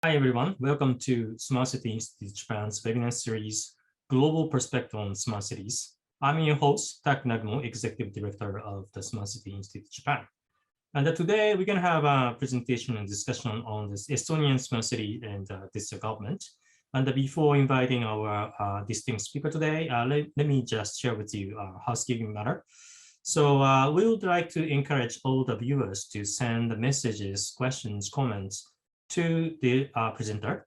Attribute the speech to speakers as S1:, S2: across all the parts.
S1: Hi, everyone. Welcome to Smart City Institute Japan's webinar series, Global Perspective on Smart Cities. I'm your host, Tak Nagmo, Executive Director of the Smart City Institute Japan. And today we're going to have a presentation and discussion on this Estonian Smart City and digital government. And before inviting our distinct speaker today, let me just share with you a housekeeping matter. So we would like to encourage all the viewers to send messages, questions, comments to the presenter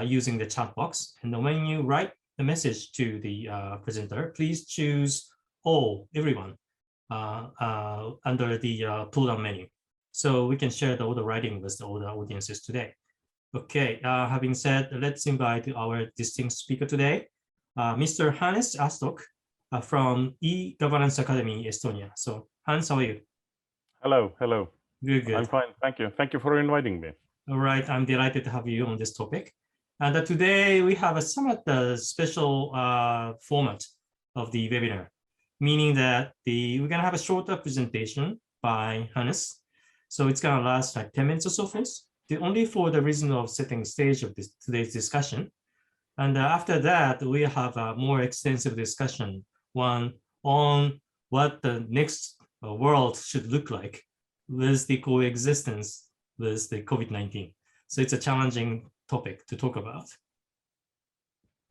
S1: using the chat box. And when you write the message to the presenter, please choose everyone under the pull-down menu. So we can share all the writing with all the audiences today. Okay, having said, let's invite our distinct speaker today, Mr. Hannes Astok from E-Governance Academy, Estonia. So Hans, how are you?
S2: Hello.
S1: Good.
S2: I'm fine, thank you. Thank you for inviting me.
S1: All right, I'm delighted to have you on this topic. And today we have a somewhat special format of the webinar, meaning that we're going to have a shorter presentation by Hannes. So it's going to last like 10 minutes or so first, only for the reason of setting the stage of today's discussion. And after that, we have a more extensive discussion, one on what the next world should look like with the coexistence with the COVID-19. So it's a challenging topic to talk about.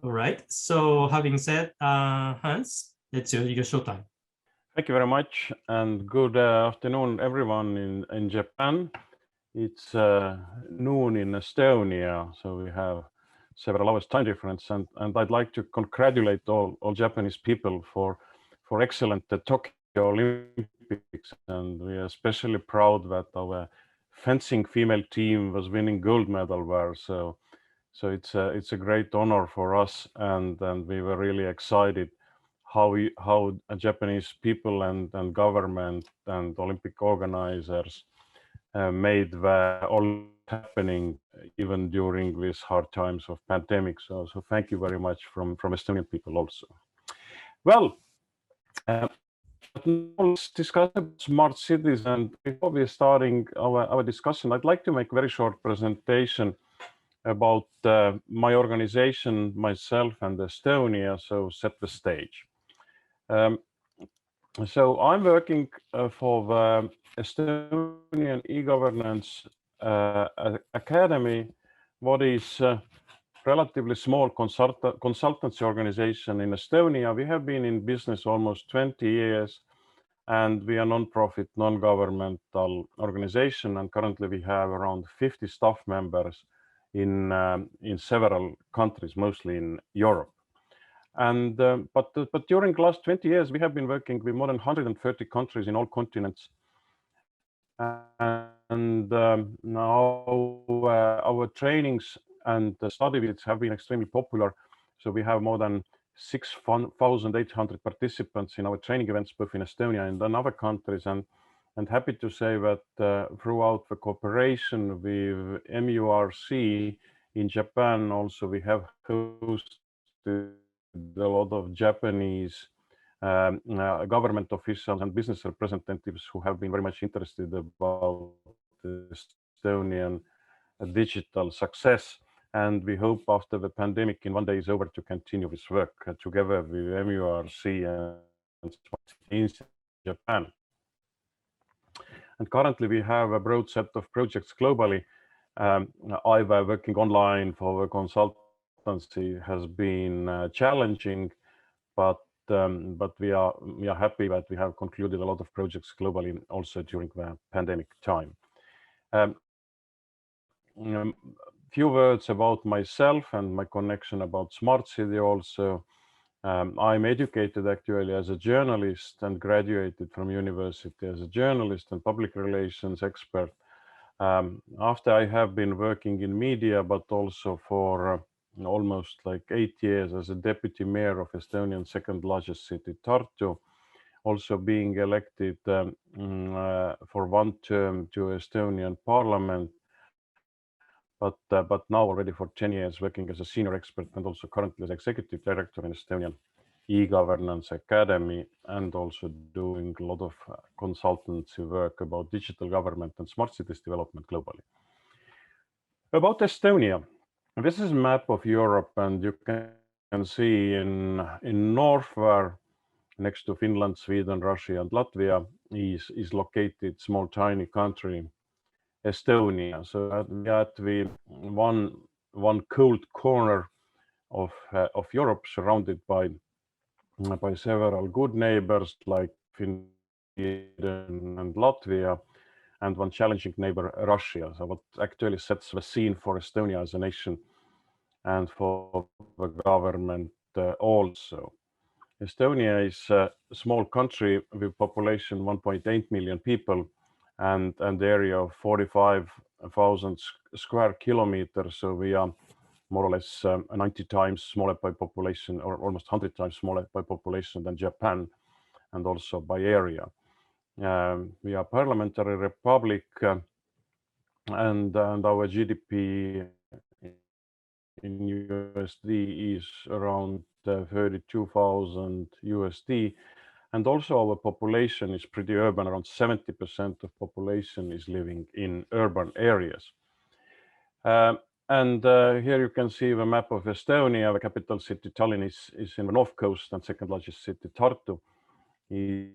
S1: All right, so having said, Hans, it's your showtime.
S2: Thank you very much, and good afternoon, everyone in Japan. It's noon in Estonia, so we have several hours time difference, and I'd like to congratulate all Japanese people for excellent Tokyo Olympics, and we are especially proud that our fencing female team was winning gold medal there. So it's a great honor for us, and we were really excited how Japanese people and government and Olympic organizers made the all happening even during these hard times of pandemic. So thank you very much from Estonian people also. Well. Now let's discuss about smart cities, and before we're starting our discussion, I'd like to make a very short presentation about my organization, myself, and Estonia, so set the stage. So I'm working for the Estonian e-governance Academy, what is relatively small consultancy organization in Estonia. We have been in business almost 20 years, and we are non-profit, non-governmental organization. And currently we have around 50 staff members in several countries, mostly in Europe. And but during the last 20 years, we have been working with more than 130 countries in all continents. And now our trainings and study visits have been extremely popular. So we have more than 6,800 participants in our training events, both in Estonia and in other countries. And happy to say that throughout the cooperation with MURC in Japan, also we have hosted a lot of Japanese government officials and business representatives who have been very much interested about Estonian digital success. And we hope after the pandemic in one day is over to continue this work together with MURC and Japan. And currently we have a broad set of projects globally. Either working online for the consultancy has been challenging, but we are happy that we have concluded a lot of projects globally also during the pandemic time. Few words about myself and my connection about Smart City also. I'm educated actually as a journalist and graduated from university as a journalist and public relations expert. After I have been working in media, but also for almost like 8 years as a deputy mayor of Estonia's second largest city, Tartu, also being elected for one term to Estonian parliament, but now already for 10 years working as a senior expert and also currently as executive director in Estonian e-governance academy, and also doing a lot of consultancy work about digital government and smart cities development globally. About Estonia, this is a map of Europe, and you can see in north, where next to Finland, Sweden, Russia, and Latvia is located small tiny country Estonia. So at the one cold corner of Europe, surrounded by several good neighbors like Finland and Latvia, and one challenging neighbor, Russia. So what actually sets the scene for Estonia as a nation and for the government also. Estonia is a small country with population 1.8 million people and an area of 45,000 square kilometers. So we are more or less 90 times smaller by population, or almost 100 times smaller by population than Japan, and also by area. We are parliamentary republic, and our GDP in USD is around 32,000 USD, and also our population is pretty urban. Around 70% of population is living in urban areas. And here you can see the map of Estonia. The capital city Tallinn is in the north coast, and second largest city Tartu is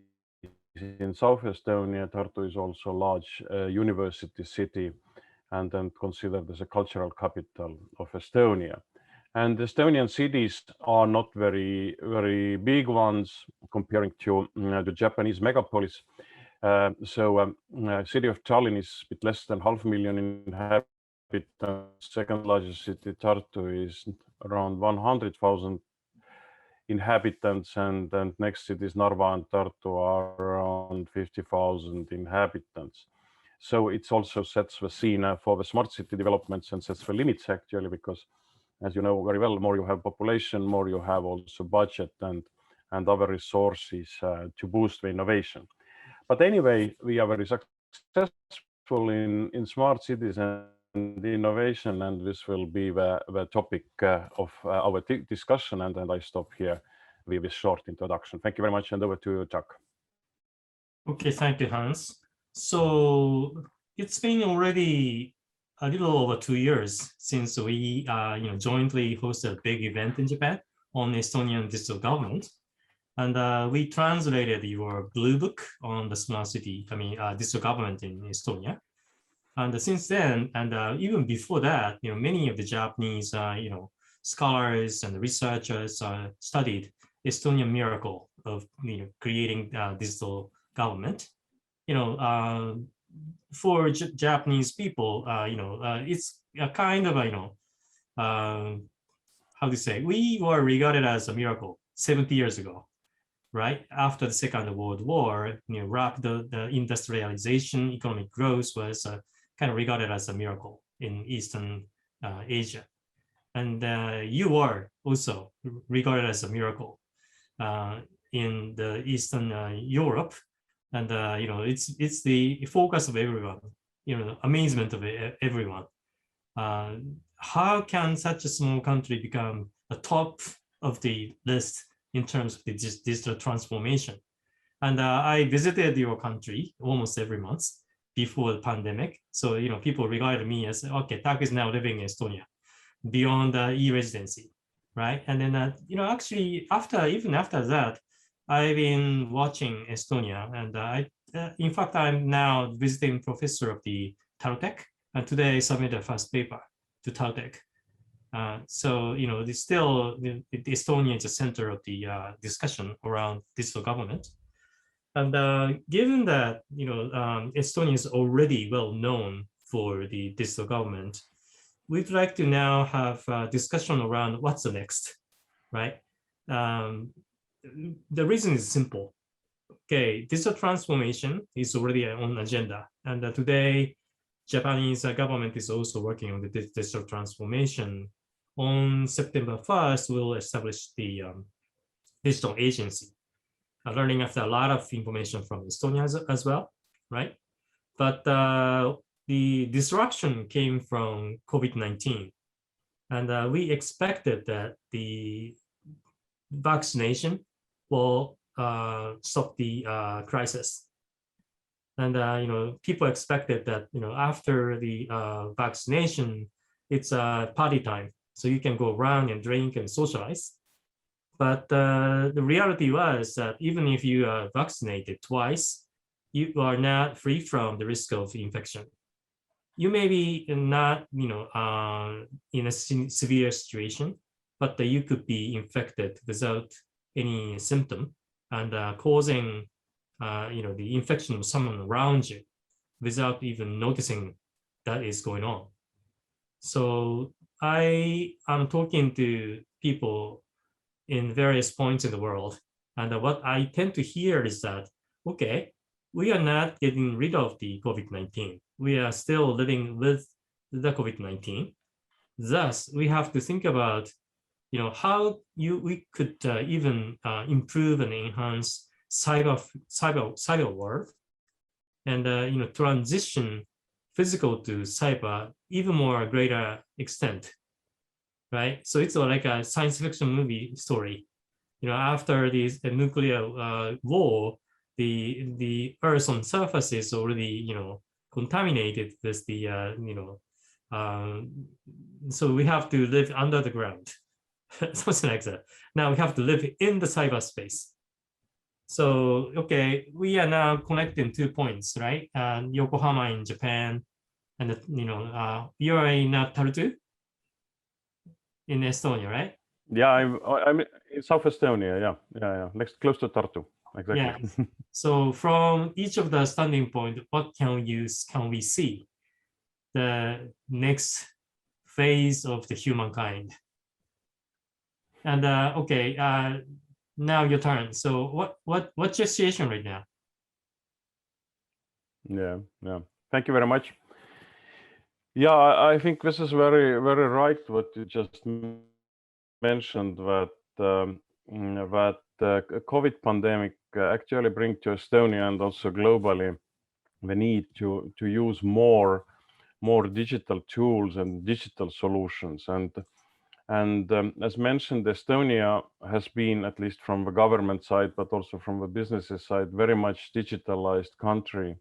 S2: in South Estonia. Tartu is also a large university city and then considered as a cultural capital of Estonia. And Estonian cities are not very big ones comparing to the Japanese megapolis. City of Tallinn is a bit less than 500,000 inhabitants. Second largest city Tartu is around 100,000 inhabitants, and next cities Narva and Tartu are around 50,000 inhabitants. So it also sets the scene for the smart city developments and sets the limits actually, because as you know very well, more you have population, more you have also budget and other resources to boost the innovation. But anyway, we are very successful in smart cities and innovation, and this will be the topic of our discussion. And I stop here with a short introduction. Thank you very much, and over to you, Chuck.
S1: Okay, thank you, Hans. So it's been already a little over 2 years since we jointly hosted a big event in Japan on Estonian digital government. And we translated your blue book on the smart city, digital government in Estonia. And since then, and even before that, many of the Japanese, scholars and researchers studied Estonian miracle of creating digital government. For Japanese people, it's a kind of how to say, we were regarded as a miracle 70 years ago, right? After the Second World War, rapid industrialization, economic growth was kind of regarded as a miracle in Eastern Asia. And you were also regarded as a miracle in the Eastern Europe. And it's the focus of everyone, amazement of everyone. How can such a small country become the top of the list in terms of the digital transformation? And I visited your country almost every month before the pandemic. So, people regarded me as, okay, Tak is now living in Estonia beyond e-residency, right? And then, actually, even after that, I've been watching Estonia, and in fact, I'm now visiting professor of the Taltech, and today I submitted a first paper to Taltech. So, it's still, Estonia is the center of the discussion around digital government. And given that, Estonia is already well known for the digital government, we'd like to now have a discussion around what's the next, right? The reason is simple. Okay, digital transformation is already on agenda. And today, Japanese government is also working on the digital transformation. On September 1st, we'll establish the digital agency, learning after a lot of information from Estonia as well, right? But the disruption came from COVID-19. And we expected that the vaccination will stop the crisis. And people expected that after the vaccination, it's a party time. So you can go around and drink and socialize. But the reality was that even if you are vaccinated twice, you are not free from the risk of infection. You may be not, in a severe situation, but you could be infected without any symptom and causing, the infection of someone around you without even noticing that is going on. So I am talking to people in various points in the world, and what I tend to hear is that, okay, we are not getting rid of the COVID-19. We are still living with the COVID-19. Thus, we have to think about, how we could even improve and enhance cyber world, and transition physical to cyber even more greater extent, right? So it's like a science fiction movie story. After the nuclear war, the Earth on surface is already, contaminated with the, so we have to live under the ground, something like that. Now we have to live in the cyberspace. So, okay, we are now connecting 2 points, right? Yokohama in Japan, and, you are in Tartu in Estonia, right?
S2: Yeah, I'm in South Estonia. Yeah. Next, close to Tartu. Exactly.
S1: Yeah. So from each of the standing point, what can we see the next phase of the humankind? And okay, now your turn. So what's your situation right now?
S2: Yeah. Thank you very much. Yeah, I think this is very, very right what you just mentioned, that COVID pandemic actually bring to Estonia and also globally the need to use more digital tools and digital solutions. And as mentioned, Estonia has been, at least from the government side, but also from the businesses side, very much digitalized country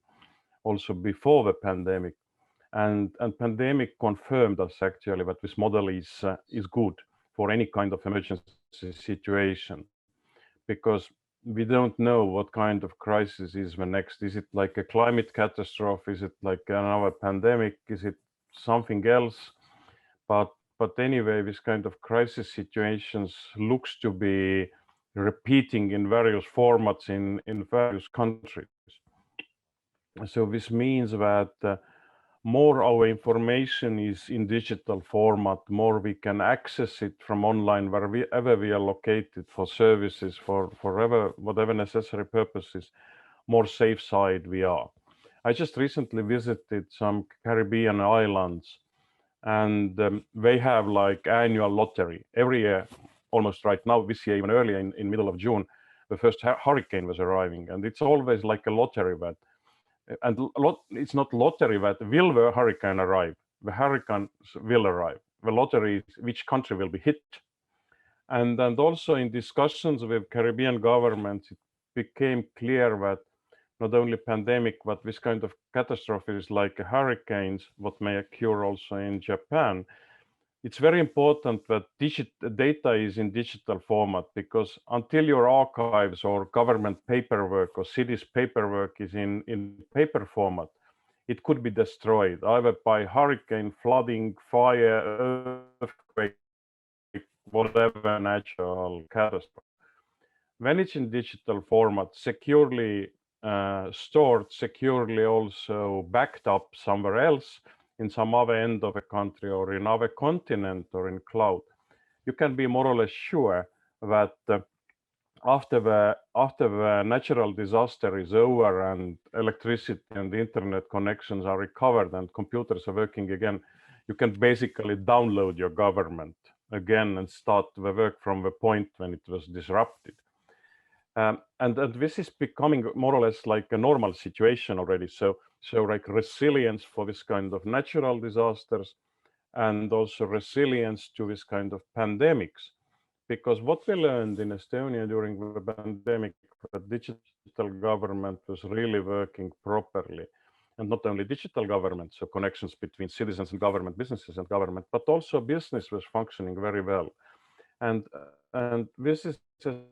S2: also before the pandemic. And pandemic confirmed us actually that this model is good for any kind of emergency situation, because we don't know what kind of crisis is the next. Is it like a climate catastrophe? Is it like another pandemic? Is it something else? But anyway, this kind of crisis situations looks to be repeating in various formats in various countries. So this means that more our information is in digital format, more we can access it from online wherever we are located for services, for whatever necessary purposes, more safe side we are. I just recently visited some Caribbean islands, and they have like annual lottery every year, almost right now, this year, even earlier in middle of June, the first hurricane was arriving, and it's always like a lottery that, and it's not lottery that will the hurricane arrive, the hurricanes will arrive. The lottery is which country will be hit. And also in discussions with Caribbean governments, it became clear that not only pandemic, but this kind of catastrophes like hurricanes, what may occur also in Japan, it's very important that data is in digital format, because until your archives or government paperwork or cities paperwork is in paper format, it could be destroyed either by hurricane, flooding, fire, earthquake, whatever natural catastrophe. When it's in digital format, securely stored, securely also backed up somewhere else, in some other end of a country or in other continent or in cloud, you can be more or less sure that after the natural disaster is over and electricity and internet connections are recovered and computers are working again, you can basically download your government again and start the work from the point when it was disrupted. And this is becoming more or less like a normal situation already. So like resilience for this kind of natural disasters, and also resilience to this kind of pandemics. Because what we learned in Estonia during the pandemic, the digital government was really working properly. and not only digital government, so connections between citizens and government, businesses and government, but also business was functioning very well. And this is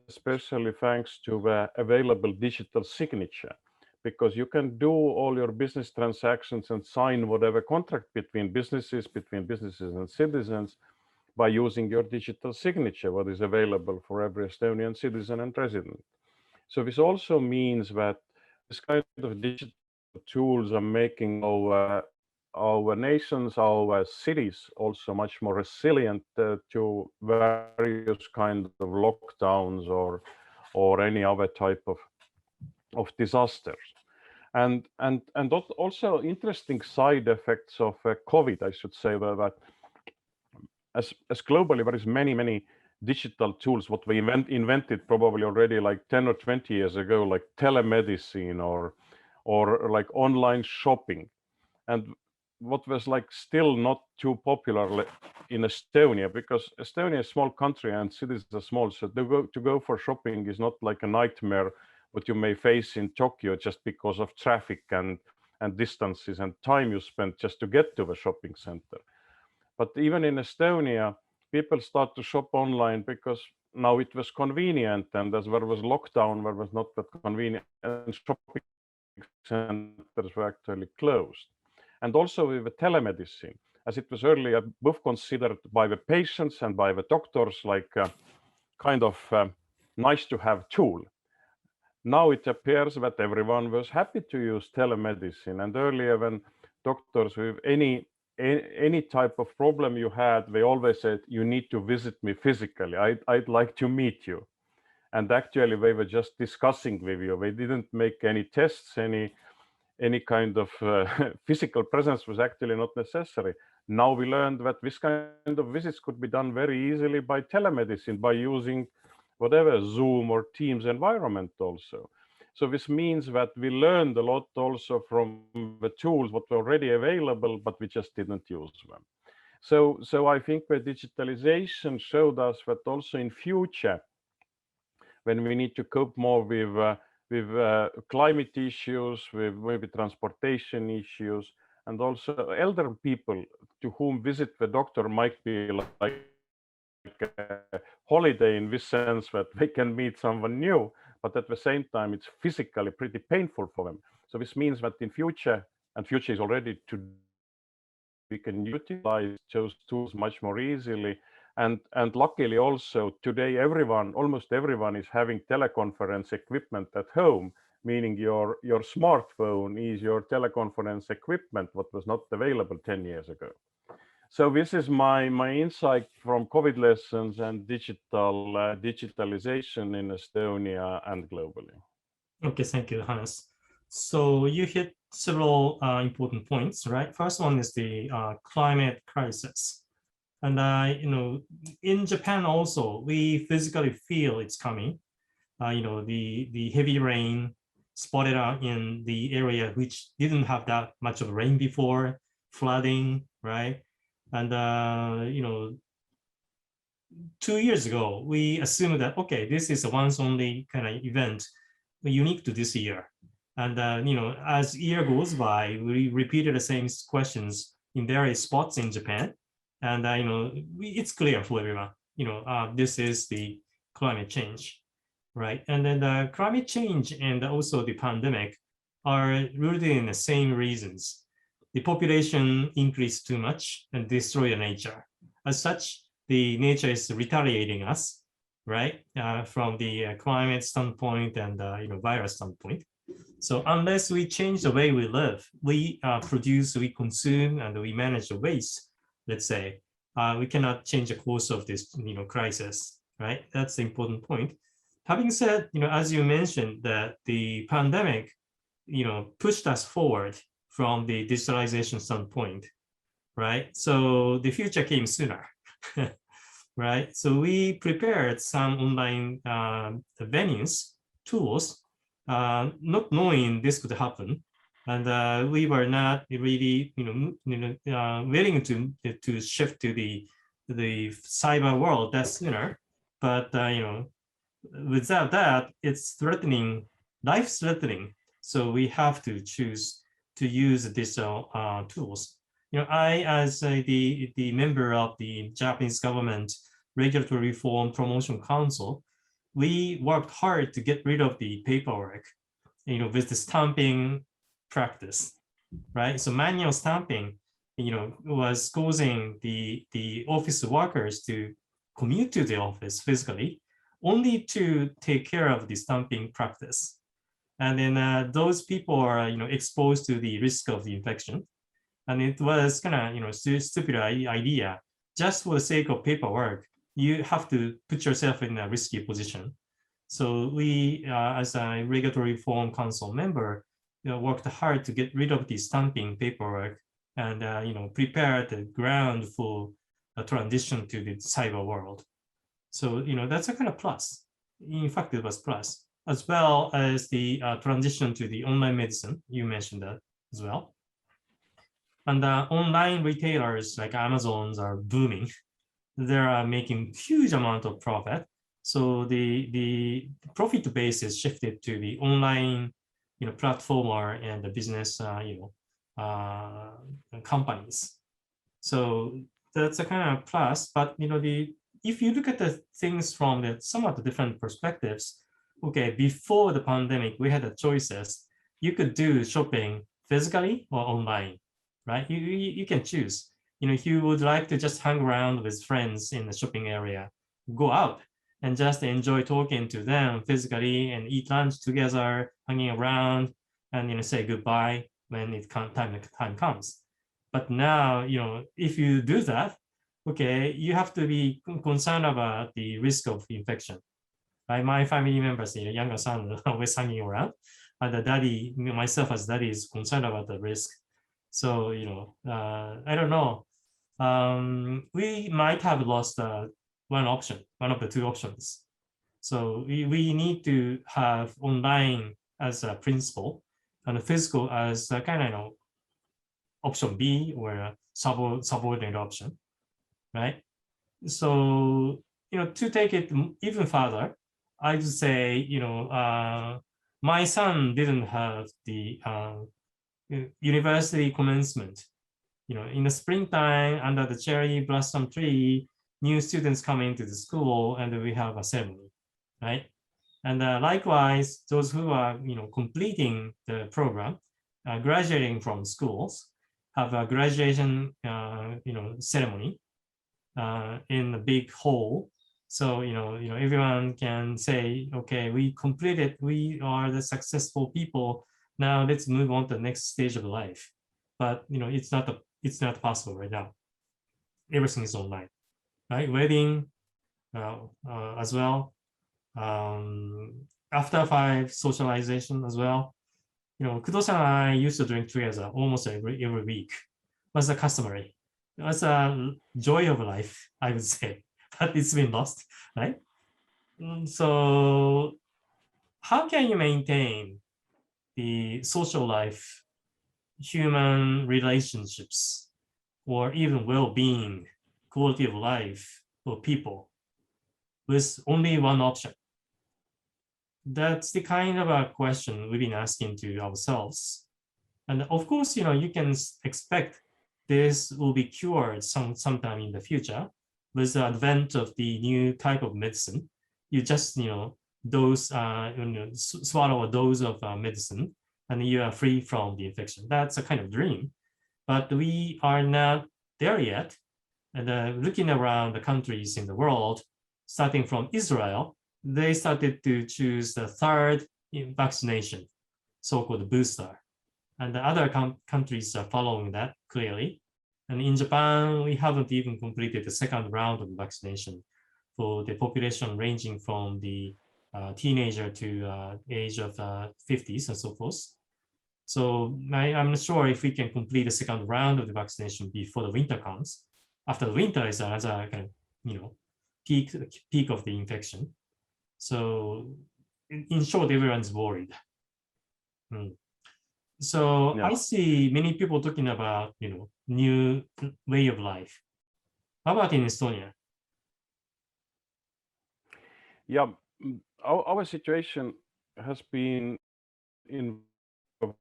S2: especially thanks to the available digital signature, because you can do all your business transactions and sign whatever contract between businesses and citizens by using your digital signature, what is available for every Estonian citizen and resident. So this also means that this kind of digital tools are making our nations, our cities also much more resilient to various kinds of lockdowns or any other type of disasters. And also interesting side effects of COVID, I should say, that as globally there is many digital tools what we invented probably already like 10 or 20 years ago, like telemedicine or like online shopping. And what was like still not too popular in Estonia, because Estonia is a small country and cities are small, so to go for shopping is not like a nightmare what you may face in Tokyo just because of traffic and distances and time you spend just to get to the shopping center. But even in Estonia, people start to shop online because now it was convenient, and as there was lockdown, there was not that convenient, and shopping centers were actually closed. And also with the telemedicine, as it was earlier both considered by the patients and by the doctors like kind of nice to have tool. Now it appears that everyone was happy to use telemedicine, and earlier when doctors with any type of problem you had, they always said, you need to visit me physically. I'd like to meet you. And actually they were just discussing with you. They didn't make any tests, any kind of physical presence was actually not necessary. Now we learned that this kind of visits could be done very easily by telemedicine, by using whatever Zoom or Teams environment also. So this means that we learned a lot also from the tools what were already available, but we just didn't use them. So I think the digitalization showed us that also in future, when we need to cope more with climate issues, with maybe transportation issues, and also elder people to whom visit the doctor might be like a holiday in this sense that they can meet someone new, but at the same time it's physically pretty painful for them. So this means that in future, and future is already to, we can utilize those tools much more easily. And luckily also today almost everyone is having teleconference equipment at home, meaning your smartphone is your teleconference equipment, what was not available 10 years ago. So this is my insight from COVID lessons and digitalization in Estonia and globally.
S1: Okay, thank you, Hannes. So you hit several important points, right? First one is the climate crisis. And in Japan also, we physically feel it's coming. The heavy rain spotted out in the area which didn't have that much of rain before, flooding, right? And 2 years ago, we assumed that, okay, this is a once only kind of event unique to this year. And as year goes by, we repeated the same questions in various spots in Japan. And it's clear for everyone, this is the climate change, right? And then the climate change and also the pandemic are rooted in the same reasons. The population increased too much and destroyed nature. As such, the nature is retaliating us, right? From the climate standpoint and virus standpoint. So unless we change the way we live, we produce, we consume, and we manage the waste, let's say, we cannot change the course of this crisis, right? That's the important point. Having said, as you mentioned, that the pandemic, pushed us forward from the digitalization standpoint, right? So the future came sooner, right? So we prepared some online venues, tools, not knowing this could happen. And we were not really, willing to shift to the cyber world that sooner. But without that, it's threatening, life-threatening. So we have to choose to use digital tools. I, as the member of the Japanese government Regulatory Reform Promotion Council, we worked hard to get rid of the paperwork, with the stamping practice, right? So manual stamping, was causing the office workers to commute to the office physically, only to take care of the stamping practice. And then those people are, exposed to the risk of the infection. And it was kind of, stupid idea. Just for the sake of paperwork, you have to put yourself in a risky position. So we, as a Regulatory Reform Council member, worked hard to get rid of the stamping paperwork and, prepare the ground for a transition to the cyber world. So, that's a kind of plus. In fact, it was plus, as well as the transition to the online medicine. You mentioned that as well. And online retailers like Amazon's are booming. They're making huge amount of profit. So the profit base is shifted to the online, platformer and the business, companies. So that's a kind of plus. But if you look at the things from the somewhat different perspectives, okay, before the pandemic, we had the choices. You could do shopping physically or online, right? You can choose. If you would like to just hang around with friends in the shopping area, go out and just enjoy talking to them physically and eat lunch together, hanging around, and say goodbye when time comes. But now, if you do that, okay, you have to be concerned about the risk of infection. Right? My family members, younger son, always hanging around, and the daddy, myself as daddy, is concerned about the risk. So, I don't know. We might have lost one of the two options. So we need to have online as a principle and physical as a kind of option B or a subordinate option, right? So, to take it even further, I would say, my son didn't have the university commencement. In the springtime, under the cherry blossom tree, new students come into the school and we have a ceremony, right? And likewise, those who are, completing the program, graduating from schools, have a graduation, ceremony in the big hall. So, everyone can say, okay, we completed, we are the successful people. Now let's move on to the next stage of life. But, it's not possible right now. Everything is online, right? Wedding as well. After 5 socialization as well. Kudo-san and I used to drink together almost every week. Was customary. That's a joy of life, I would say, but it's been lost, right? So how can you maintain the social life, human relationships, or even well-being, quality of life for people with only one option? That's the kind of a question we've been asking to ourselves. And of course, you can expect this will be cured sometime in the future with the advent of the new type of medicine. You just, swallow a dose of medicine and you are free from the infection. That's a kind of dream, but we are not there yet. And looking around the countries in the world, starting from Israel, they started to choose the 3rd vaccination, so-called booster. And the other countries are following that clearly. And in Japan, we haven't even completed the 2nd round of vaccination for the population ranging from the teenager to age of 50s and so forth. So I'm not sure if we can complete the 2nd round of the vaccination before the winter comes. After the winter is another kind of, peak of the infection. So in short, everyone's worried. So yeah. I see many people talking about, new way of life. How about in Estonia?
S2: Yeah, our situation has been in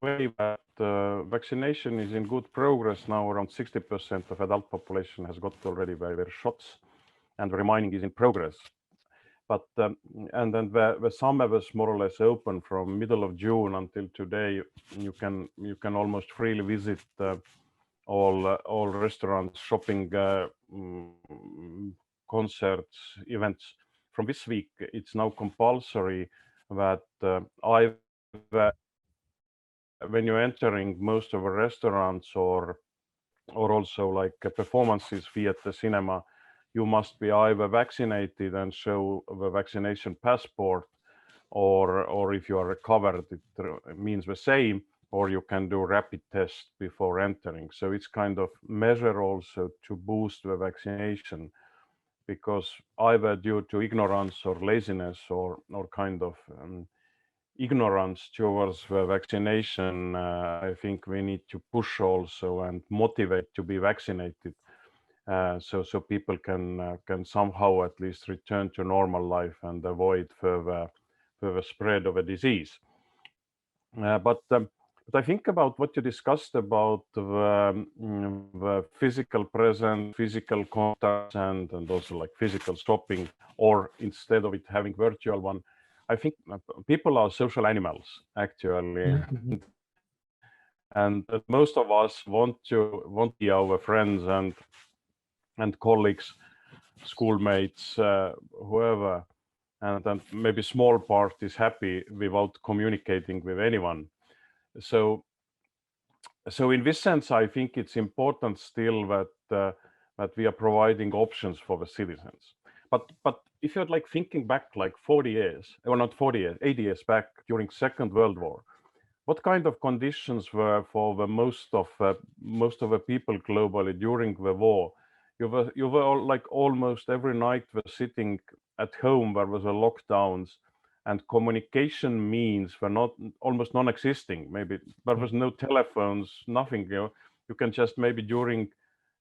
S2: way that vaccination is in good progress now. Around 60% of adult population has got already their shots, and the remaining is in progress. But and then the summer was more or less open from middle of June until today. You can almost freely visit all restaurants, shopping, concerts, events. From this week, it's now compulsory that when you're entering most of the restaurants or also like performances, theater, cinema, you must be either vaccinated and show the vaccination passport, or if you are recovered, it means the same, or you can do rapid test before entering. So it's kind of measure also to boost the vaccination, because either due to ignorance or laziness or kind of ignorance towards the vaccination, I think we need to push also and motivate to be vaccinated, so people can somehow at least return to normal life and avoid further spread of a disease. But I think about what you discussed about the physical presence, physical contact, and also like physical shopping, or instead of it having virtual one. I think people are social animals, actually. And most of us want to be our friends and colleagues, schoolmates, whoever, and then maybe small part is happy without communicating with anyone. So in this sense, I think it's important still that we are providing options for the citizens. But if you're like thinking back like 40 years, or not 40 years, 80 years back during Second World War, what kind of conditions were for the most of the people globally during the war? You were all, like almost every night were sitting at home. There was a lockdowns, and communication means were not almost non-existing. Maybe there was no telephones, nothing. You can just maybe during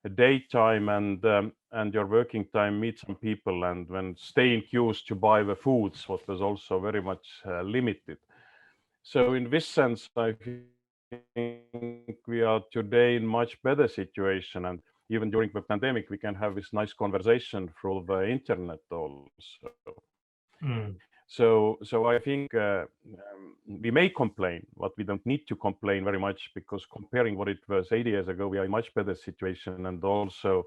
S2: a daytime and your working time meet some people, and when stay in queues to buy the foods, what was also very much limited. So in this sense, I think we are today in much better situation, and even during the pandemic, we can have this nice conversation through the internet also. So I think we may complain, but we don't need to complain very much, because comparing what it was 80 years ago, we are in much better situation, and also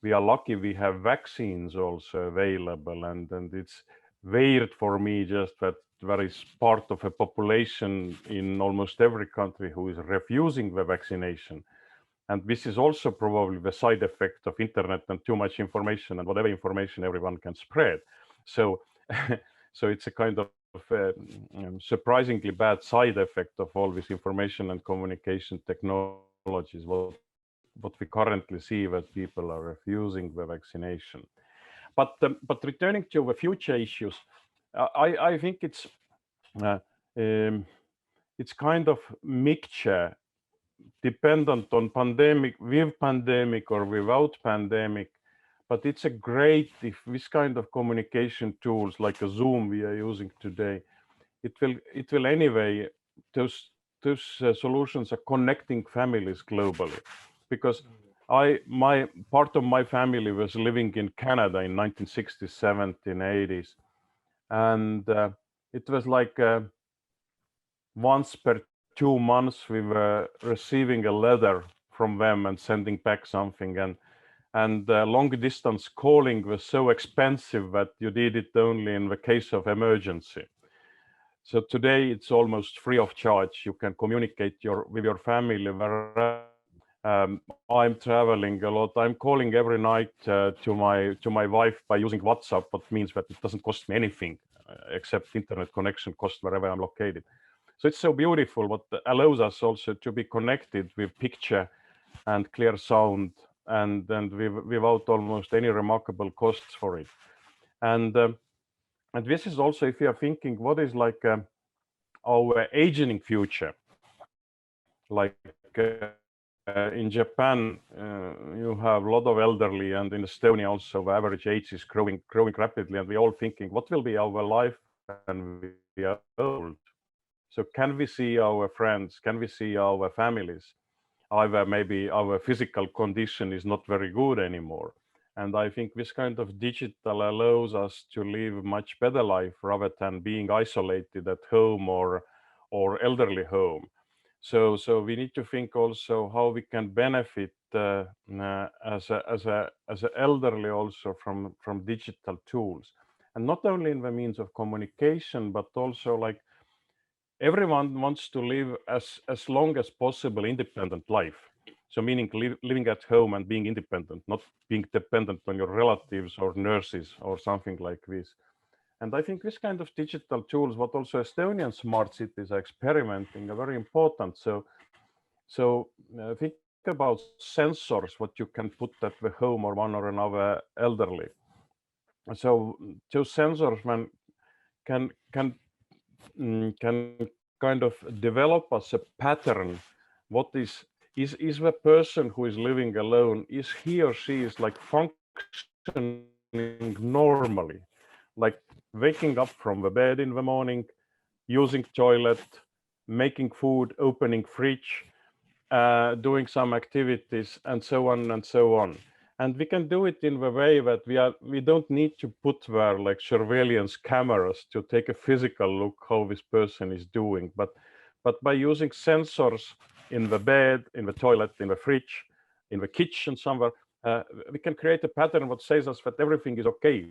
S2: we are lucky we have vaccines also available, and it's weird for me just that there is part of a population in almost every country who is refusing the vaccination. And this is also probably the side effect of internet and too much information, and whatever information everyone can spread. So so it's a kind of surprisingly bad side effect of all this information and communication technologies, what we currently see, that people are refusing the vaccination. But returning to the future issues, I think it's kind of mixture, dependent on pandemic, with pandemic or without pandemic. But it's a great, if this kind of communication tools like a Zoom we are using today, it will anyway, those solutions are connecting families globally, because my part of my family was living in Canada in 1960s, 70s, 80s, and it was like once per 2 months we were receiving a letter from them and sending back something, and long distance calling was so expensive that you did it only in the case of emergency. So today it's almost free of charge. You can communicate with your family wherever. I'm traveling a lot. I'm calling every night to my wife by using WhatsApp, what means that it doesn't cost me anything except internet connection cost wherever I'm located. So it's so beautiful, what allows us also to be connected with picture and clear sound, and without almost any remarkable costs for it. And this is also, if you are thinking, what is like our aging future, like in Japan, you have a lot of elderly, and in Estonia also the average age is growing rapidly, and we're all thinking, what will be our life when we are old? So can we see our friends? Can we see our families? Either maybe our physical condition is not very good anymore. And I think this kind of digital allows us to live much better life rather than being isolated at home or elderly home. So we need to think also how we can benefit as a elderly also from digital tools, and not only in the means of communication, but also like everyone wants to live as long as possible independent life. So meaning living at home and being independent, not being dependent on your relatives or nurses or something like this. And I think this kind of digital tools, what also Estonian smart cities are experimenting, are very important. So think about sensors, what you can put at the home or one or another elderly. So those sensors can kind of develop as a pattern. What is the person who is living alone, is he or she is like functioning normally, like waking up from the bed in the morning, using toilet, making food, opening fridge, doing some activities, and so on and so on. And we can do it in the way that we don't need to put there like surveillance cameras to take a physical look how this person is doing, but by using sensors in the bed, in the toilet, in the fridge, in the kitchen somewhere, we can create a pattern that says us that everything is okay.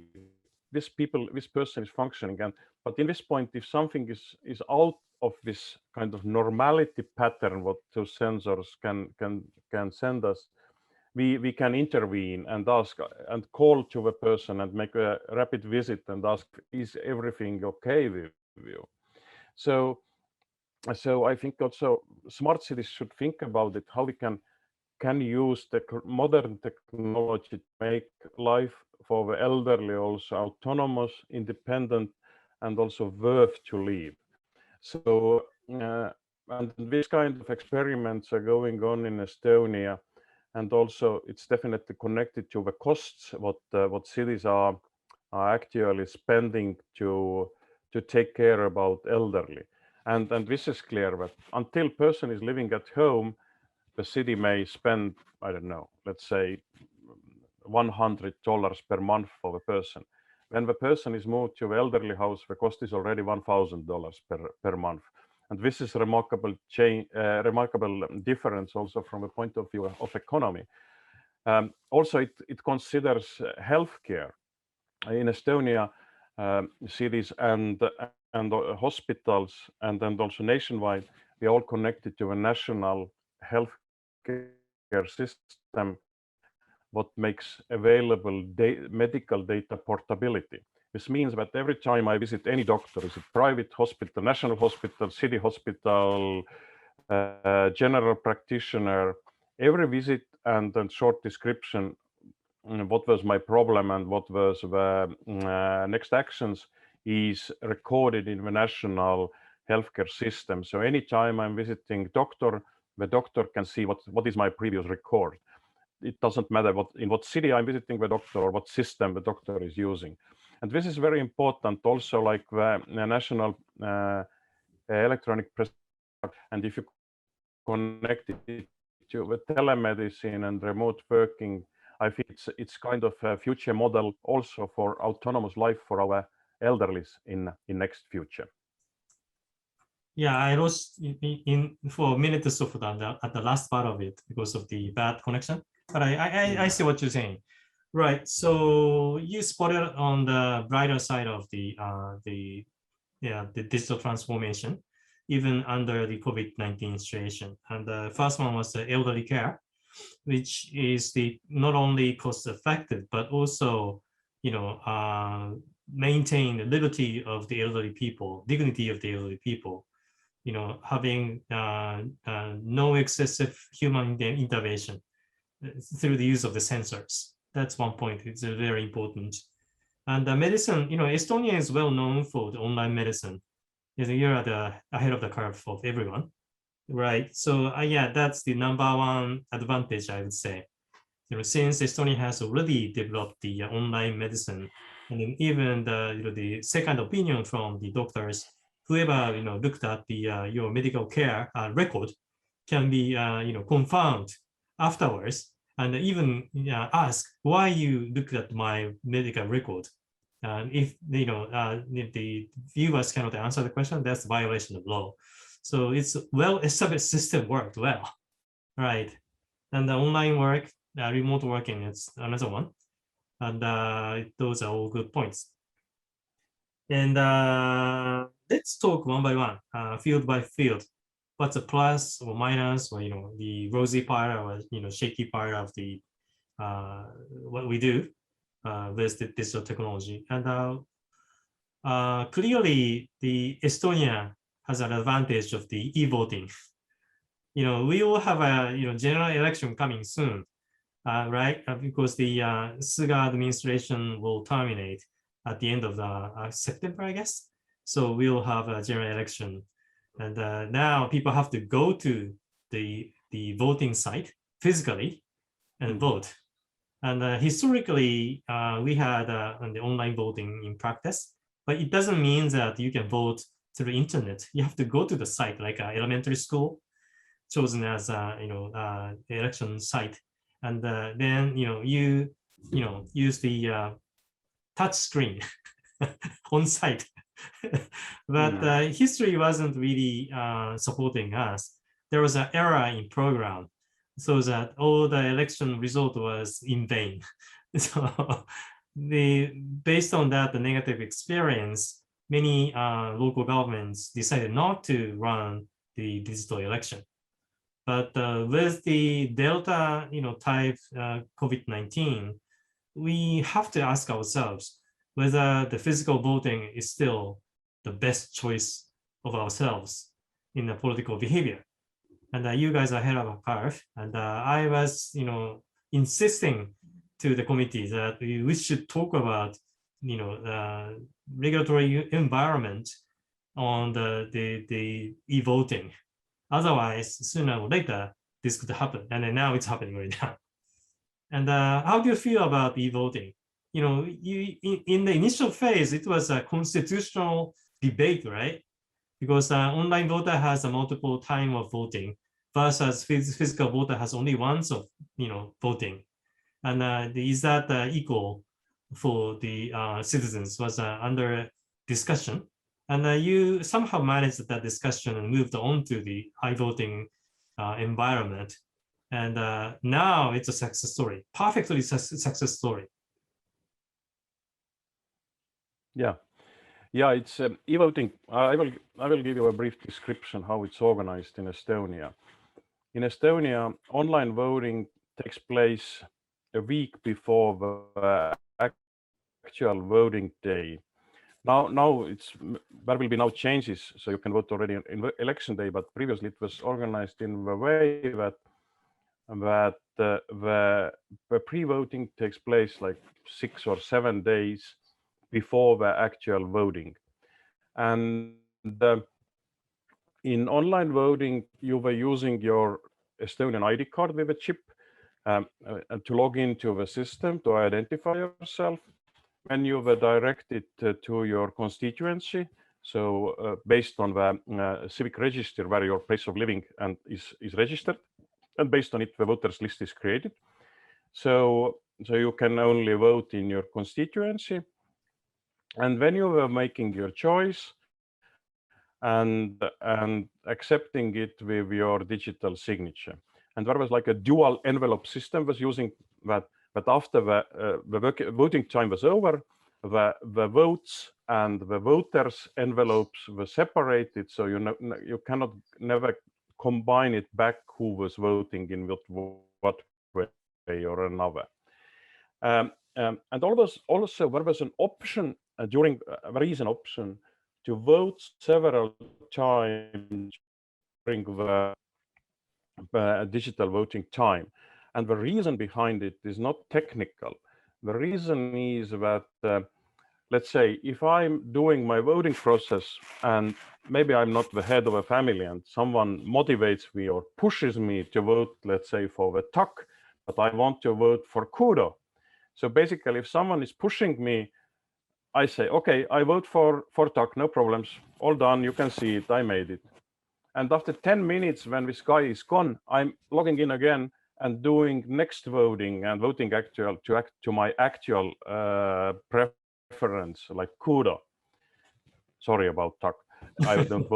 S2: This person is functioning. But in this point, if something is out of this kind of normality pattern, what those sensors can send us, we can intervene and ask and call to the person and make a rapid visit and ask, is everything okay with you? So I think also smart cities should think about it, how we can use the modern technology to make life for the elderly also autonomous, independent, and also worth to live. So and this kind of experiments are going on in Estonia, and also it's definitely connected to the costs what cities are actually spending to take care about elderly. And this is clear that until person is living at home, the city may spend, I don't know, let's say $100 per month for the person. When the person is moved to the elderly house, the cost is already $1,000 per month. And this is remarkable difference also from the point of view of economy. Also, it considers healthcare. In Estonia, cities and hospitals and also nationwide, we are all connected to a national healthcare system, what makes available medical data portability. This means that every time I visit any doctor, is it private hospital, national hospital, city hospital, general practitioner, every visit and short description, what was my problem and what was the next actions, is recorded in the national healthcare system. So anytime I'm visiting doctor, the doctor can see what is my previous record. It doesn't matter in what city I'm visiting the doctor or what system the doctor is using. And this is very important also, like the national electronic prescription. And if you connect it to the telemedicine and remote working, I think it's kind of a future model also for autonomous life for our elderlies in next future.
S1: Yeah, I lost for a minute or so at the last part of it because of the bad connection. But I see what you're saying. Right. So you spotted on the brighter side of the digital transformation, even under the COVID-19 situation. And the first one was the elderly care, which is not only cost effective, but also, maintain the liberty of the elderly people, dignity of the elderly people, having no excessive human intervention through the use of the sensors. That's one point. It's very important. And the medicine, Estonia is well known for the online medicine. You're ahead of the curve of everyone, right? So yeah, that's the number one advantage, I would say. Since Estonia has already developed the online medicine, and then even the second opinion from the doctors whoever looked at the your medical care record can be confirmed afterwards, and even ask why you looked at my medical record. If if the viewers cannot answer the question, that's violation of law. So it's well-established system worked well, right? And the online work, remote working, it's another one. And those are all good points. And let's talk one by one, field by field. What's a plus or minus, or the rosy part or shaky part of the what we do with the digital technology. And clearly, the Estonia has an advantage of the e-voting. We will have a general election coming soon, right? Because the Suga administration will terminate at the end of the September, I guess. So we'll have a general election, and now people have to go to the voting site physically and vote. And historically, we had the online voting in practice, but it doesn't mean that you can vote through the internet. You have to go to the site, like elementary school, chosen as election site, and then you use the touch screen on site. But history wasn't really supporting us. There was an error in program, so that all the election result was in vain. So based on that, the negative experience, many local governments decided not to run the digital election. But with the Delta type COVID-19, we have to ask ourselves whether the physical voting is still the best choice of ourselves in the political behavior. And you guys are ahead of a curve. And I was, insisting to the committee that we should talk about, regulatory environment on the e-voting. Otherwise, sooner or later, this could happen. And then now it's happening right now. And how do you feel about e-voting? In the initial phase, it was a constitutional debate, right? Because online voter has a multiple time of voting versus physical voter has only once of voting. And is that equal for the citizens was under discussion. And you somehow managed that discussion and moved on to the e-voting environment. And now it's a success story, perfectly success story.
S2: Yeah, it's e-voting. I will give you a brief description how it's organized in Estonia. In Estonia, online voting takes place a week before the actual voting day. Now there will be no changes, so you can vote already in election day. But previously it was organized in the way that the pre-voting takes place like 6 or 7 days before the actual voting. And in online voting, you were using your Estonian ID card with a chip to log into the system to identify yourself. When you were directed to your constituency, so based on the civic register where your place of living and is registered, and based on it, the voters list is created. So you can only vote in your constituency. And when you were making your choice and accepting it with your digital signature, and there was like a dual envelope system was using that. But after the voting time was over, the votes and the voters' envelopes were separated, so you cannot never combine it back who was voting in what way or another. And also there was an option there is an option to vote several times during the digital voting time. And the reason behind it is not technical. The reason is that, let's say, if I'm doing my voting process and maybe I'm not the head of a family and someone motivates me or pushes me to vote, let's say, for the TAK, but I want to vote for Kudo. So basically, if someone is pushing me I say, okay, I vote for TAC, no problems, all done, you can see it, I made it. And after 10 minutes, when this guy is gone, I'm logging in again and doing next voting and voting actual to my actual preference, like CUDA. Sorry about TAC. I don't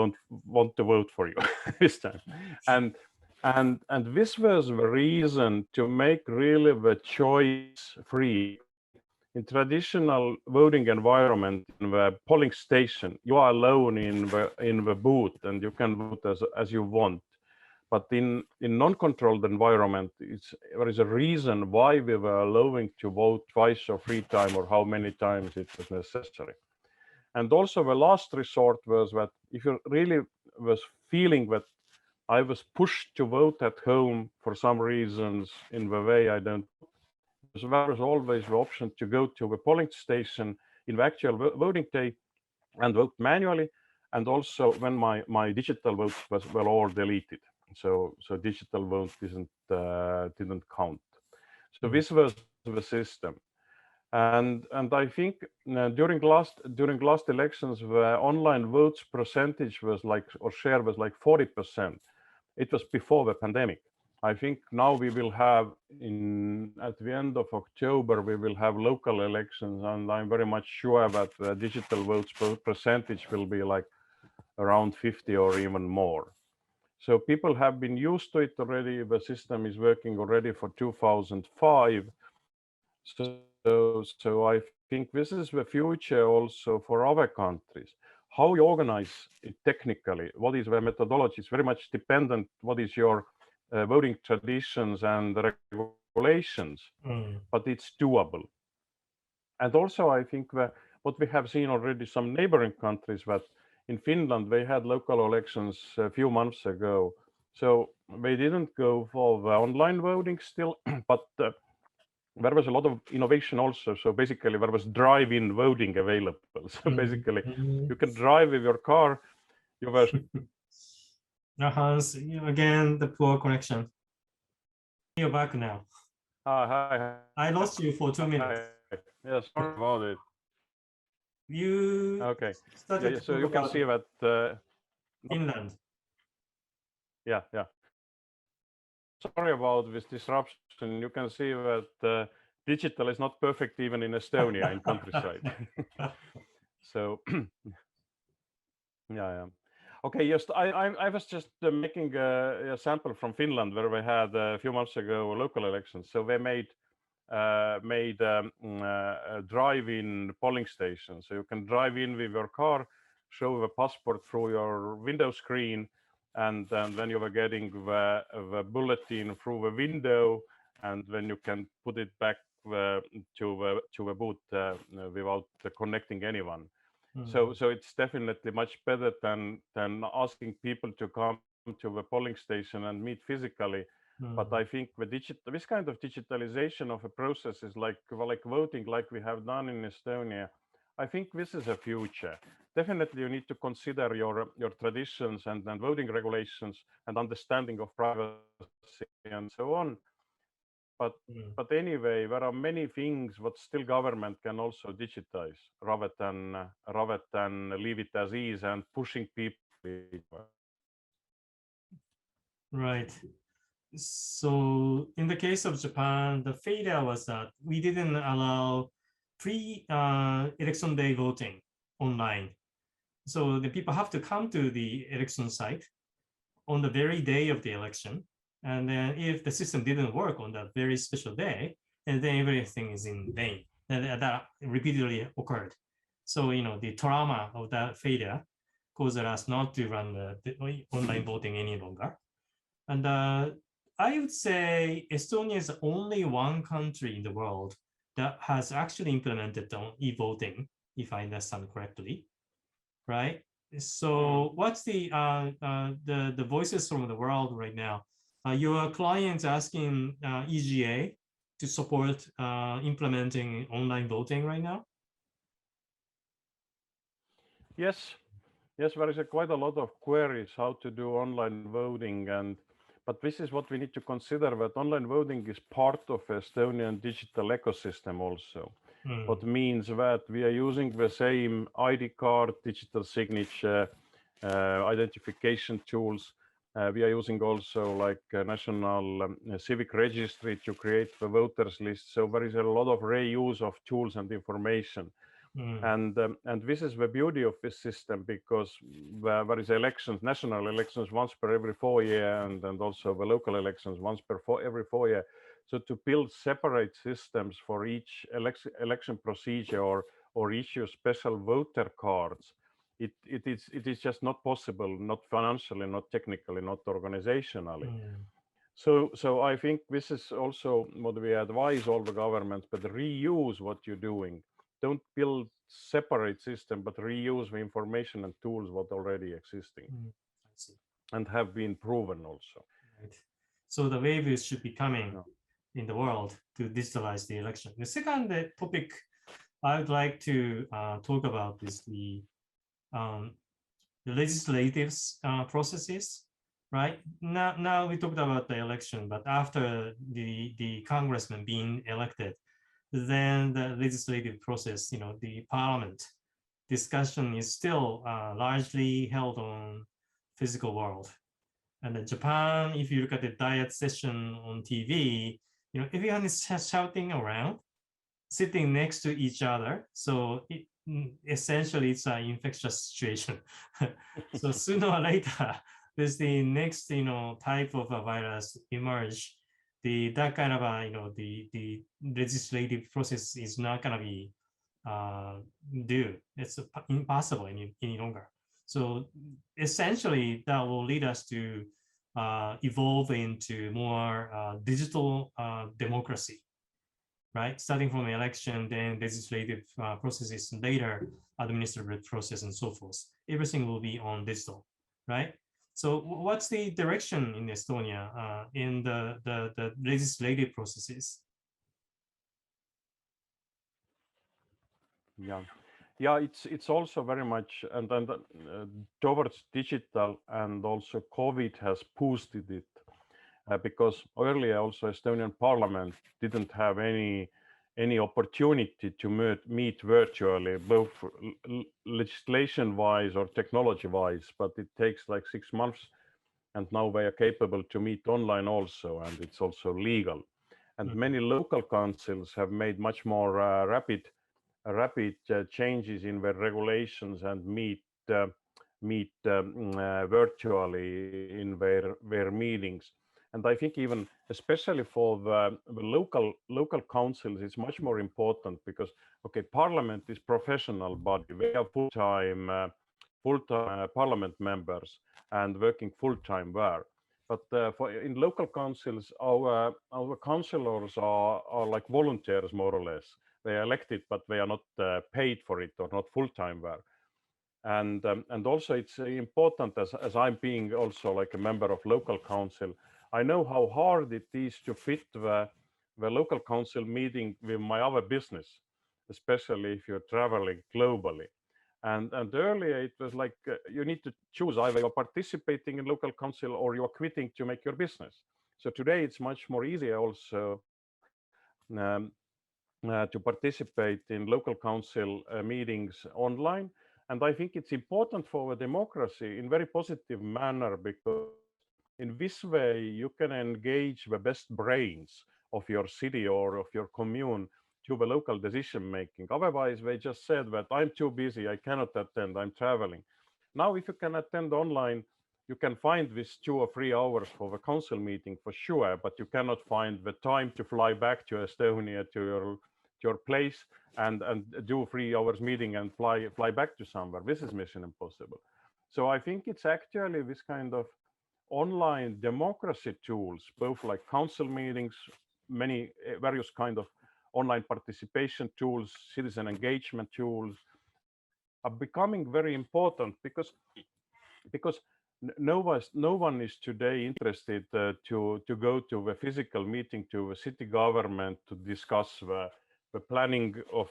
S2: want to vote for you this time. And this was the reason to make really the choice free. In traditional voting environment, in the polling station, you are alone in the booth and you can vote as you want. But in non-controlled environment, there is a reason why we were allowing to vote twice or 3 times or how many times it was necessary. And also the last resort was that if you really was feeling that I was pushed to vote at home for some reasons in the way I don't, there was always the option to go to the polling station in the actual voting day and vote manually. And also when my digital votes were all deleted. So digital vote didn't count. So this was the system. And I think during last elections, the online votes percentage was like, or share was like 40%. It was before the pandemic. I think now we will have at the end of October, we will have local elections, and I'm very much sure that the digital votes percentage will be like around 50 or even more. So people have been used to it already. The system is working already for 2005. So I think this is the future also for other countries. How you organize it technically, what is the methodology, is very much dependent what is your voting traditions and regulations, but it's doable. And also I think that what we have seen already some neighboring countries, that in Finland they had local elections a few months ago. So they didn't go for the online voting still, but there was a lot of innovation also. So basically there was drive-in voting available. So basically you can drive with your car. You were
S1: Hans, again, the poor connection. You're back now.
S2: hi.
S1: I lost you for 2 minutes.
S2: Yeah, sorry about it.
S1: You
S2: okay.
S1: started
S2: Yeah,
S1: to
S2: so
S1: talk
S2: you can
S1: about
S2: see that
S1: Finland.
S2: yeah. Sorry about this disruption. You can see that digital is not perfect even in Estonia in countryside. So yeah. Okay, yes, I was just making a sample from Finland where we had a few months ago local elections. So they made a drive-in polling station. So you can drive in with your car, show the passport through your window screen, and then you were getting the bulletin through the window, and then you can put it back to the booth without connecting anyone. So it's definitely much better than asking people to come to the polling station and meet physically. But I think this kind of digitalization of a process is like voting, like we have done in Estonia. I think this is a future. Definitely, you need to consider your traditions and voting regulations and understanding of privacy and so on. But anyway, there are many things what still government can also digitize rather than leave it as is and pushing people.
S1: Right. So in the case of Japan, the failure was that we didn't allow pre-election day voting online. So the people have to come to the election site on the very day of the election. And then if the system didn't work on that very special day, and then everything is in vain. And that repeatedly occurred. So, the trauma of that failure caused us not to run the online voting any longer. And I would say Estonia is only one country in the world that has actually implemented e-voting, if I understand correctly, right? So what's the voices from the world right now? Your clients asking EGA to support implementing online voting right now?
S2: Yes, there is quite a lot of queries how to do online voting, but this is what we need to consider, that online voting is part of Estonian digital ecosystem also. What means that we are using the same ID card, digital signature, identification tools. We are using also like a national civic registry to create the voters list. So there is a lot of reuse of tools and information. And this is the beauty of this system, because there is elections, national elections once per every 4 years, and also the local elections once per every 4 years. So to build separate systems for each election procedure or issue special voter cards, it is just not possible, not financially, not technically, not organizationally. So I think this is also what we advise all the governments, but reuse what you're doing. Don't build separate system, but reuse the information and tools what already existing and have been proven also.
S1: Right. So the wave should be coming in the world to digitalize the election. The second topic I would like to talk about is the legislative processes. Right now we talked about the election, but after the congressman being elected, then the legislative process, the parliament discussion is still largely held on physical world. And in Japan, if you look at the diet session on TV, everyone is shouting around, sitting next to each other. So essentially, it's an infectious situation. So sooner or later, there's the next, type of a virus emerge. That kind of the legislative process is not going to be due. It's impossible any longer. So essentially, that will lead us to evolve into more digital democracy, right? Starting from election, then legislative processes, and later administrative process, and so forth. Everything will be on digital, right? So what's the direction in Estonia in the legislative processes?
S2: Yeah, it's also very much and towards digital, and also COVID has boosted it because earlier also Estonian Parliament didn't have any opportunity to meet virtually, both legislation-wise or technology-wise, but it takes like 6 months, and now they are capable to meet online also, and it's also legal. And many local councils have made much more rapid changes in their regulations and meet virtually in their meetings. And I think even especially for the local councils, it's much more important because, okay, parliament is professional body. We have full-time parliament members and working full-time there. But in local councils, our councillors are like volunteers, more or less. They are elected, but they are not paid for it or not full-time there. And also it's important, as I'm being also like a member of local council, I know how hard it is to fit the local council meeting with my other business, especially if you're traveling globally. And earlier it was like you need to choose either you're participating in local council or you're quitting to make your business. So today it's much more easier also to participate in local council meetings online. And I think it's important for a democracy in very positive manner, because in this way you can engage the best brains of your city or of your commune to the local decision making. Otherwise, they just said that I'm too busy, I cannot attend, I'm traveling. Now, if you can attend online, you can find this 2 or 3 hours for the council meeting for sure, but you cannot find the time to fly back to Estonia, to your place, and do 3 hours meeting and fly back to somewhere. This is mission impossible. So I think it's actually this kind of online democracy tools, both like council meetings, many various kind of online participation tools, citizen engagement tools, are becoming very important because no one is today interested to go to the physical meeting, to the city government to discuss the planning of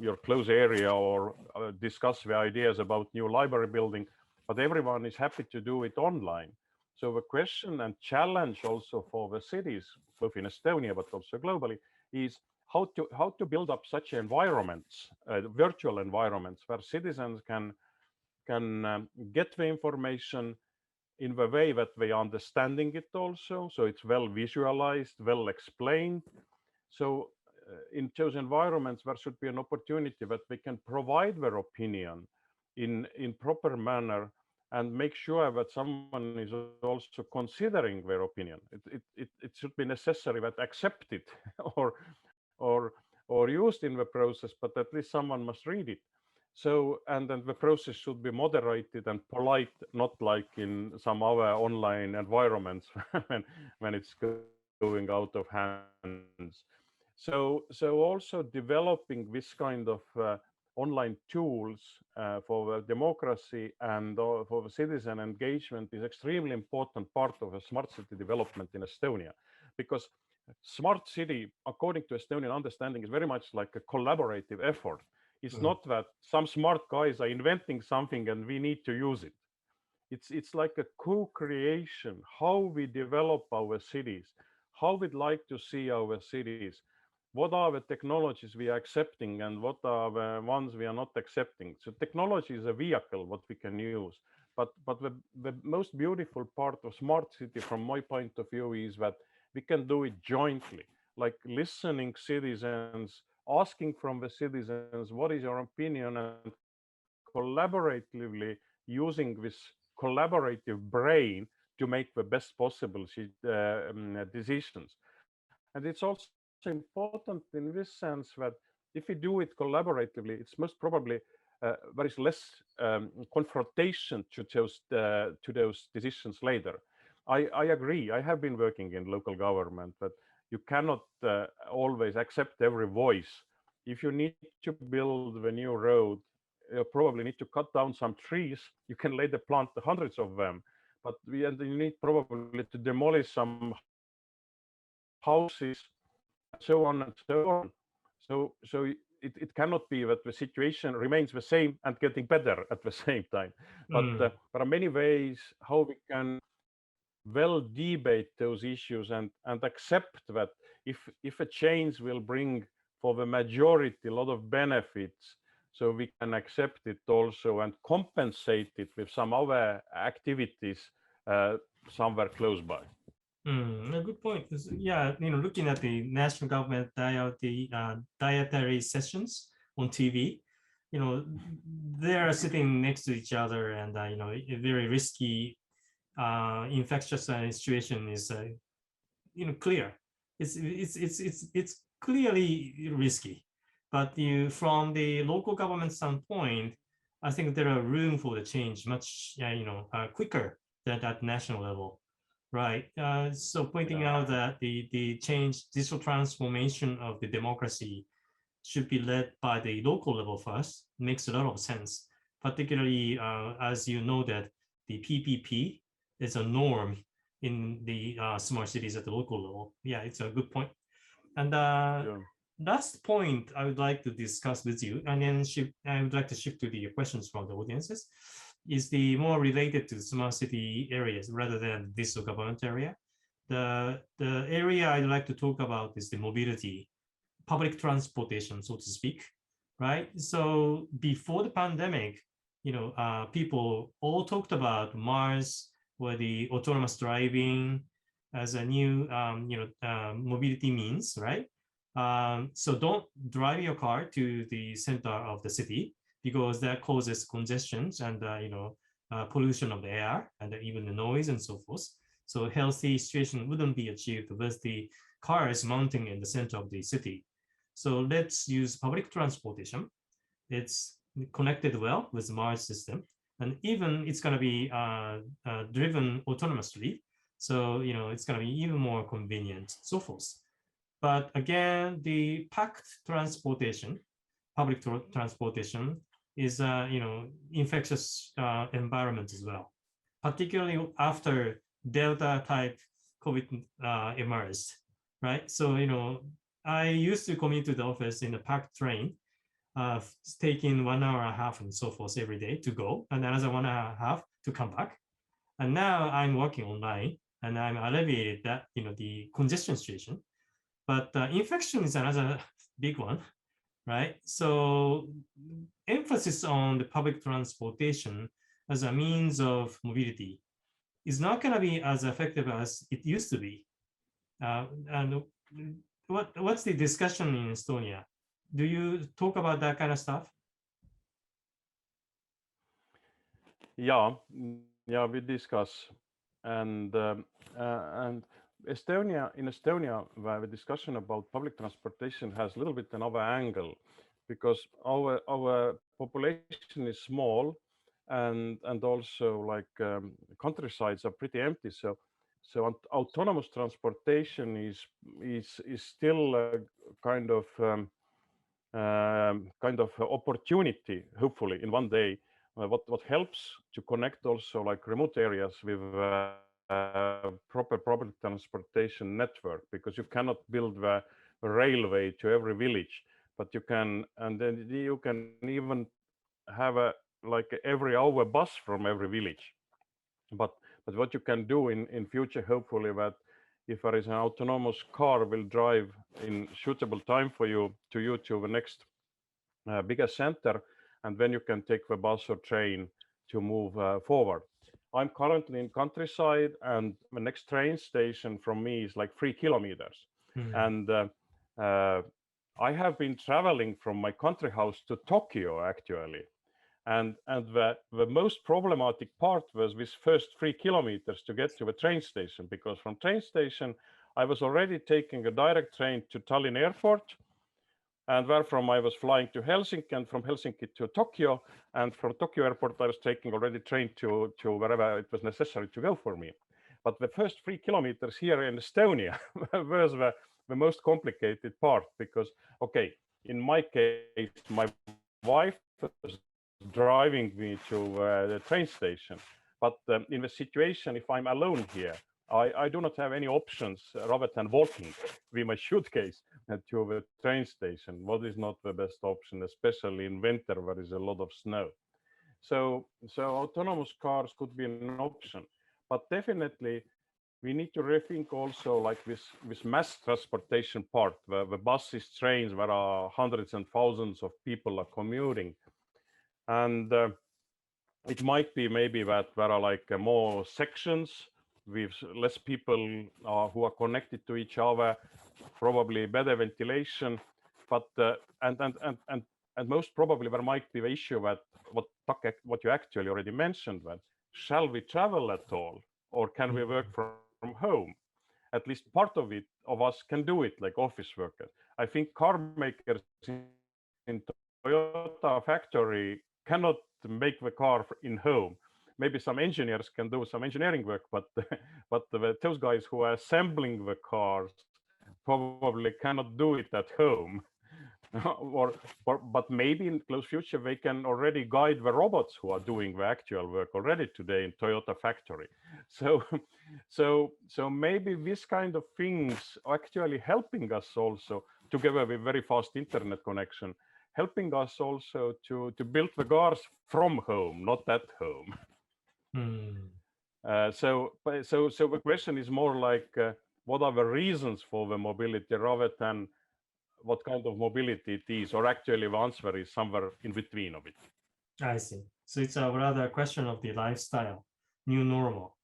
S2: your close area or discuss the ideas about new library building, but everyone is happy to do it online. So the question and challenge also for the cities, both in Estonia but also globally, is how to build up such environments, virtual environments, where citizens can get the information in the way that they are understanding it also, so it's well visualized, well explained. So in those environments, there should be an opportunity that they can provide their opinion in proper manner and make sure that someone is also considering their opinion. It should be necessary that accepted or used in the process, but at least someone must read it. So, and then the process should be moderated and polite, not like in some other online environments when it's going out of hands. So also developing this kind of online tools for democracy and for the citizen engagement is extremely important part of a smart city development in Estonia, because smart city, according to Estonian understanding, is very much like a collaborative effort. It's not that some smart guys are inventing something and we need to use it. It's like a co-creation, how we develop our cities, how we'd like to see our cities, what are the technologies we are accepting and what are the ones we are not accepting. So technology is a vehicle what we can use, but the most beautiful part of smart city from my point of view is that we can do it jointly, like listening citizens, asking from the citizens what is your opinion, and collaboratively using this collaborative brain to make the best possible decisions. And it's also important in this sense that if we do it collaboratively, it's most probably there is less confrontation to those decisions later. I agree. I have been working in local government, but you cannot always accept every voice. If you need to build the new road, you probably need to cut down some trees. You can later plant hundreds of them, but you need probably to demolish some houses, so on and so on. So it cannot be that the situation remains the same and getting better at the same time. But there are many ways how we can well debate those issues and accept that if a change will bring for the majority a lot of benefits, so we can accept it also and compensate it with some other activities somewhere close by.
S1: A good point. Yeah, looking at the national government dietary sessions on TV, they are sitting next to each other, and a very risky infectious situation is clear. It's clearly risky, but from the local government standpoint, I think there are room for the change much quicker than at national level. Right. So pointing out that the change, digital transformation of the democracy should be led by the local level first makes a lot of sense, particularly as you know that the PPP is a norm in the smart cities at the local level. Yeah, it's a good point. And last point I would like to discuss with you, and then I would like to shift to the questions from the audiences, is the more related to smart city areas rather than digital government area. The area I'd like to talk about is the mobility, public transportation, so to speak, right? So before the pandemic, people all talked about Mars or the autonomous driving as a new, mobility means, right? So don't drive your car to the center of the city, because that causes congestions and pollution of the air and even the noise and so forth. So healthy situation wouldn't be achieved with the cars mounting in the center of the city. So let's use public transportation. It's connected well with Mars system, and even it's going to be driven autonomously. So it's going to be even more convenient, so forth. But again, the packed transportation, public transportation, is infectious environment as well, particularly after Delta type COVID emerged, right? So I used to commute to the office in a packed train, taking 1.5 hours and so forth every day to go, and another 1.5 hours to come back. And now I'm working online, and I'm alleviated that the congestion situation. But infection is another big one, right? So emphasis on the public transportation as a means of mobility is not going to be as effective as it used to be. And what's the discussion in Estonia? Do you talk about that kind of stuff?
S2: Yeah, we discuss, and Estonia, the discussion about public transportation has a little bit another angle, because our population is small, and also like countrysides are pretty empty. So autonomous transportation is still a kind of opportunity, hopefully in one day. What helps to connect also like remote areas with proper public transportation network, because you cannot build the railway to every village, but you can, and then you can even have a like every hour bus from every village. But what you can do in future, hopefully, that if there is an autonomous car will drive in suitable time for you to the next bigger center, and then you can take the bus or train to move forward. I'm currently in countryside, and the next train station from me is like 3 kilometers. And I have been traveling from my country house to Tokyo, actually. And the most problematic part was this first 3 kilometers to get to the train station, because from train station, I was already taking a direct train to Tallinn airport, and wherefrom I was flying to Helsinki, and from Helsinki to Tokyo, and from Tokyo airport I was taking already train to wherever it was necessary to go for me. But the first 3 kilometers here in Estonia was the most complicated part, because, okay, in my case, my wife was driving me to the train station, but in the situation, if I'm alone here, I do not have any options rather than walking with my suitcase to the train station. What is not the best option, especially in winter where there is a lot of snow. So autonomous cars could be an option, but definitely we need to rethink also like this mass transportation part, where the buses, trains, where are hundreds and thousands of people are commuting. And it might be maybe that there are like more sections with less people who are connected to each other, probably better ventilation, but and most probably there might be the issue that what you actually already mentioned, that shall we travel at all, or can we work from home? At least part of us can do it, like office workers. I think car makers in Toyota factory cannot make the car in home. Maybe some engineers can do some engineering work, but those guys who are assembling the cars probably cannot do it at home. But maybe in close future they can already guide the robots who are doing the actual work already today in Toyota factory. So maybe this kind of things are actually helping us also, together with very fast internet connection, helping us also to build the cars from home, not at home. So the question is more like, what are the reasons for the mobility rather than what kind of mobility it is, or actually the answer is somewhere in between of it.
S1: I see. So it's a rather question of the lifestyle, new normal.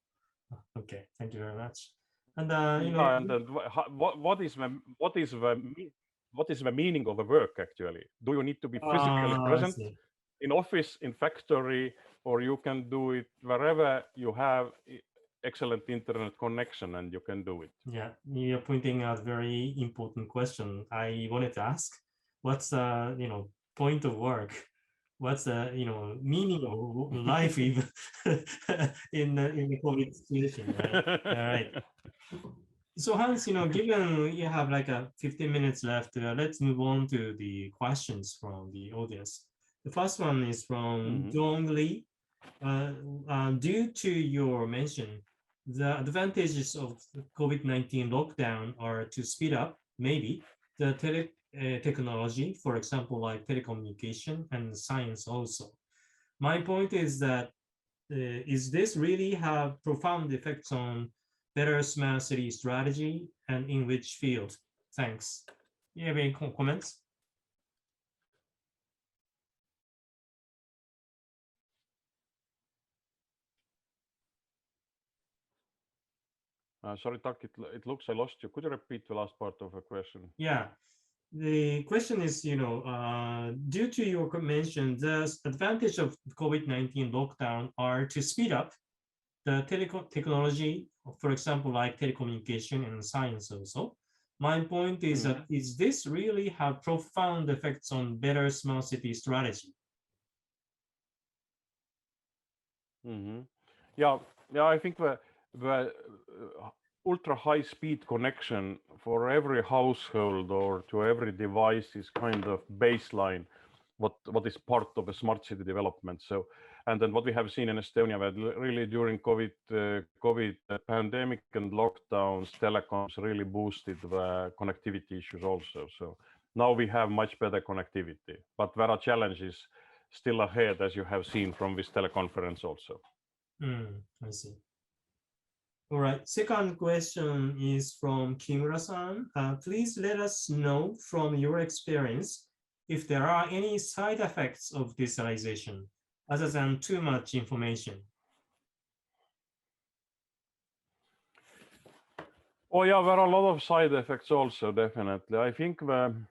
S1: Okay, thank you very much. And
S2: what is the meaning of the work actually? Do you need to be physically present in office, in factory, or you can do it wherever you have excellent internet connection and you can do it?
S1: Yeah, you're pointing out a very important question. I wanted to ask, what's the point of work? What's the meaning of life even in the COVID situation, right? All right. So Hans, given you have like 15 minutes left, let's move on to the questions from the audience. The first one is from Dong Lee. Due to your mention, the advantages of the COVID-19 lockdown are to speed up, maybe, the technology, for example, like telecommunication and science also. My point is that, is this really have profound effects on better smart city strategy, and in which field? Thanks. You have any comments?
S2: Sorry, Tak, it looks I lost you. Could you repeat the last part of the question?
S1: Yeah. The question is, due to your mention, the advantage of COVID-19 lockdown are to speed up the technology, for example, like telecommunication and science also. My point is that is this really have profound effects on better smart city strategy?
S2: Yeah, I think the ultra high speed connection for every household or to every device is kind of baseline what is part of a smart city development. So, and then what we have seen in Estonia, that really during COVID pandemic and lockdowns, telecoms really boosted the connectivity issues also. So now we have much better connectivity, but there are challenges still ahead, as you have seen from this teleconference also.
S1: I see. All right, second question is from Kimura-san. Please let us know from your experience if there are any side effects of digitalization other than too much information.
S2: Oh yeah, there are a lot of side effects also, definitely. I think the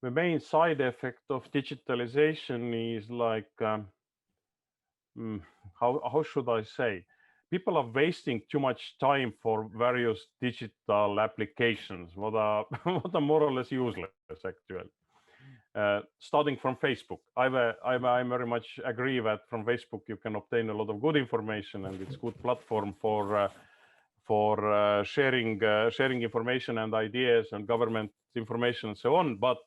S2: main side effect of digitalization is like, how should I say? People are wasting too much time for various digital applications, what are more or less useless actually. Starting from Facebook, I very much agree that from Facebook you can obtain a lot of good information, and it's good platform for sharing information and ideas and government information and so on. But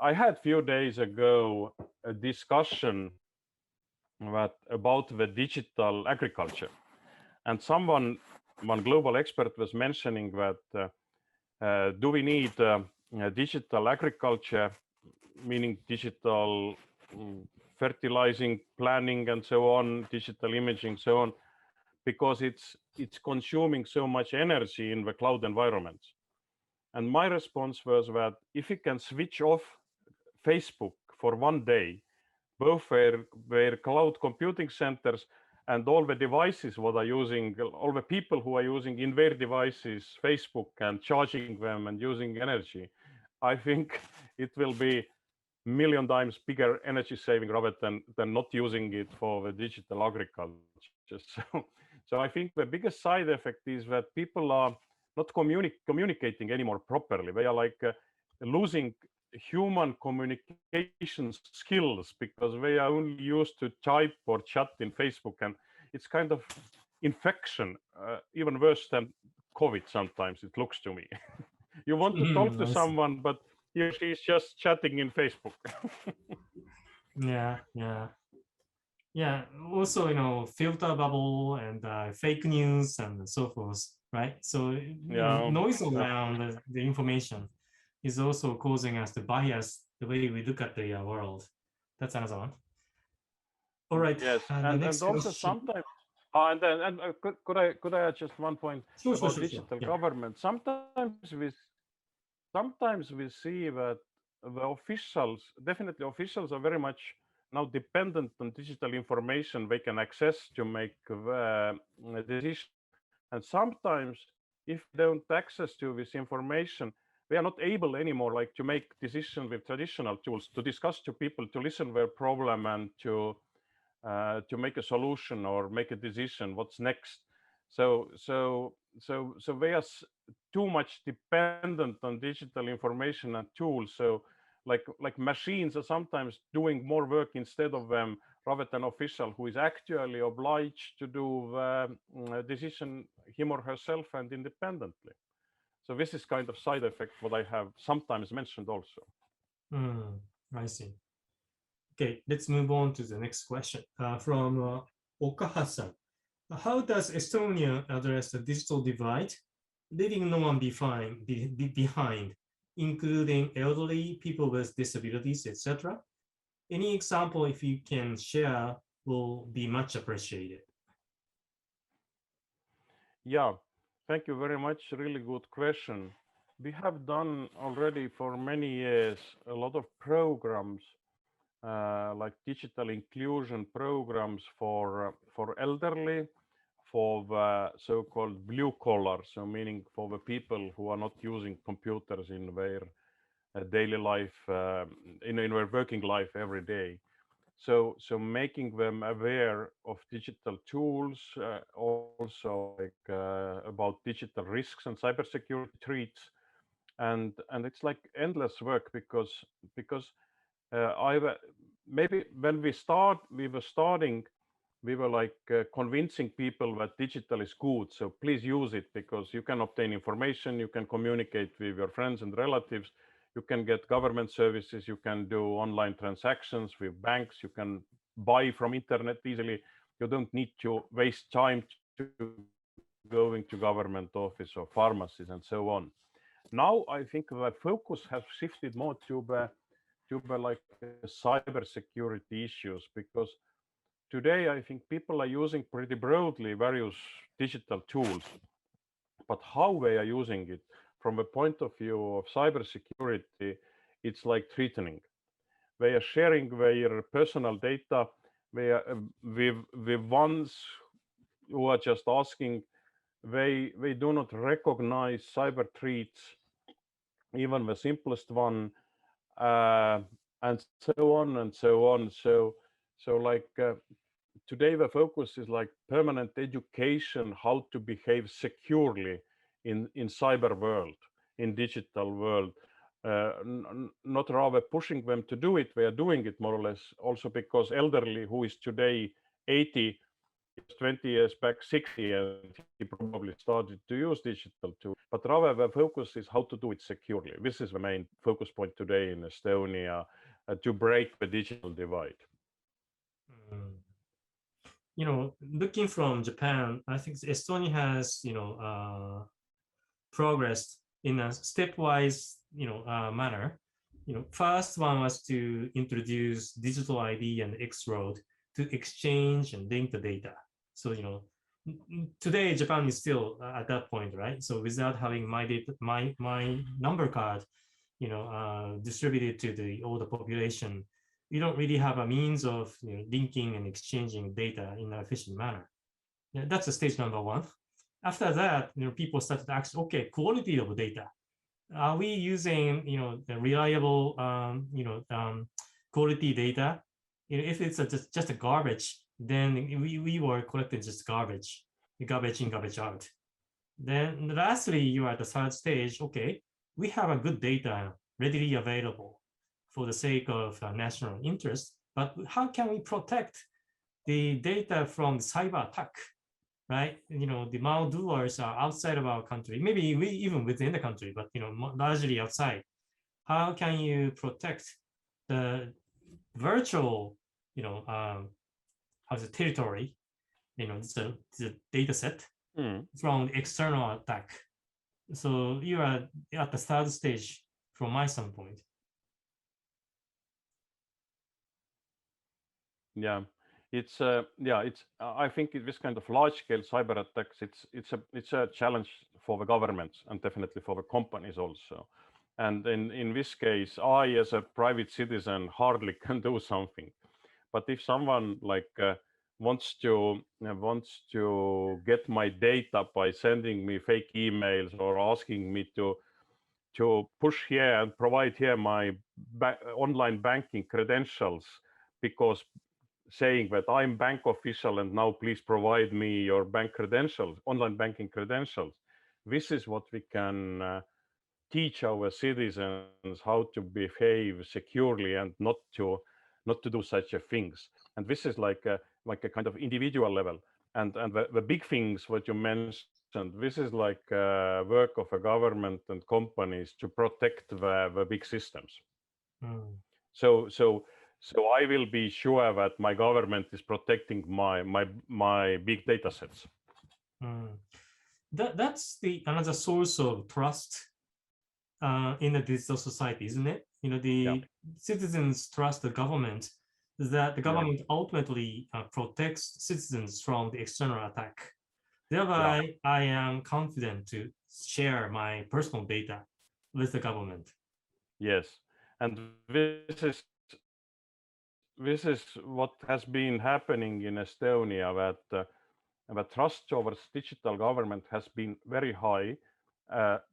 S2: I had few days ago a discussion about the digital agriculture, and one global expert was mentioning that do we need digital agriculture, meaning digital fertilizing, planning, and so on, digital imaging, so on, because it's consuming so much energy in the cloud environment. And my response was that if you can switch off Facebook for one day, both their cloud computing centers and all the devices what are using, all the people who are using in their devices Facebook and charging them and using energy, I think it will be a million times bigger energy saving rather than not using it for the digital agriculture. So I think the biggest side effect is that people are not communicating anymore properly. They are like losing human communication skills because they are only used to type or chat in Facebook, and it's kind of infection, even worse than COVID sometimes it looks to me. You want to talk to someone, but he or she is just chatting in Facebook.
S1: Yeah, also, filter bubble and fake news and so forth, right? So noise around the information is also causing us to bias the way we look at the world. That's another one. All right.
S2: Yes, and also question. Sometimes, could I add just one point about digital government? Sometimes we see that the officials are very much now dependent on digital information they can access to make the decision. And sometimes if they don't access to this information, they are not able anymore like to make decisions with traditional tools, to discuss to people, to listen their problem and to make a solution or make a decision what's next. So they are too much dependent on digital information and tools. So like machines are sometimes doing more work instead of them rather than official who is actually obliged to do the decision him or herself and independently. So this is kind of side effect what I have sometimes mentioned also.
S1: I see. Okay, let's move on to the next question from Okaha-san. How does Estonia address the digital divide, leaving no one behind, including elderly, people with disabilities, etc.? Any example, if you can share, will be much appreciated.
S2: Yeah, thank you very much. Really good question. We have done already for many years a lot of programs like digital inclusion programs for elderly, for the so-called blue collar, so meaning for the people who are not using computers in their daily life, in their working life every day. So making them aware of digital tools, also like about digital risks and cybersecurity threats, and it's like endless work because maybe when we were starting, we were like convincing people that digital is good, so please use it because you can obtain information, you can communicate with your friends and relatives, you can get government services, you can do online transactions with banks, you can buy from internet easily, you don't need to waste time to going to government office or pharmacies and so on. Now I think the focus has shifted more to the like cyber security issues, because today I think people are using pretty broadly various digital tools, but how they are using it from a point of view of cybersecurity, it's like threatening. They are sharing their personal data with ones who are just asking. They do not recognize cyber threats, even the simplest one, and so on and so on. So like today the focus is like permanent education, how to behave securely in cyber world, in digital world. Not rather pushing them to do it, they are doing it more or less, also because elderly who is today 80 20 years back 60, and he probably started to use digital too, but rather the focus is how to do it securely. This is the main focus point today in Estonia, to break the digital divide.
S1: Looking from Japan, I think Estonia has progressed in a stepwise manner. First one was to introduce digital ID and X-Road to exchange and link the data. So today Japan is still at that point, right? So without having my data, my number card, distributed to all the population, you don't really have a means of linking and exchanging data in an efficient manner. That's the stage number one. After that, people started to ask, okay, quality of data. Are we using the reliable quality data? If it's just a garbage, then we were collecting just garbage in, garbage out. Then lastly, you are at the third stage. Okay, we have a good data readily available for the sake of national interest, but how can we protect the data from cyber attack? Right? The maldoers are outside of our country, maybe even within the country, but largely outside. How can you protect the virtual, how's the territory, the data set from the external attack? So you are at the third stage from my standpoint.
S2: Yeah. It's I think this kind of large-scale cyber attacks, it's a challenge for the governments and definitely for the companies also. And in this case, I as a private citizen hardly can do something. But if someone like wants to get my data by sending me fake emails or asking me to push here and provide here my online banking credentials, because saying that I'm bank official and now please provide me your bank credentials, online banking credentials. This is what we can teach our citizens, how to behave securely and not to do such things. And this is like a kind of individual level. And the big things what you mentioned, this is like work of a government and companies to protect the big systems. So I will be sure that my government is protecting my big data sets.
S1: That's another source of trust in the digital society, isn't it? The citizens trust the government, that the government ultimately protects citizens from the external attack. Thereby, I am confident to share my personal data with the government.
S2: Yes, and this is what has been happening in Estonia, that the trust towards digital government has been very high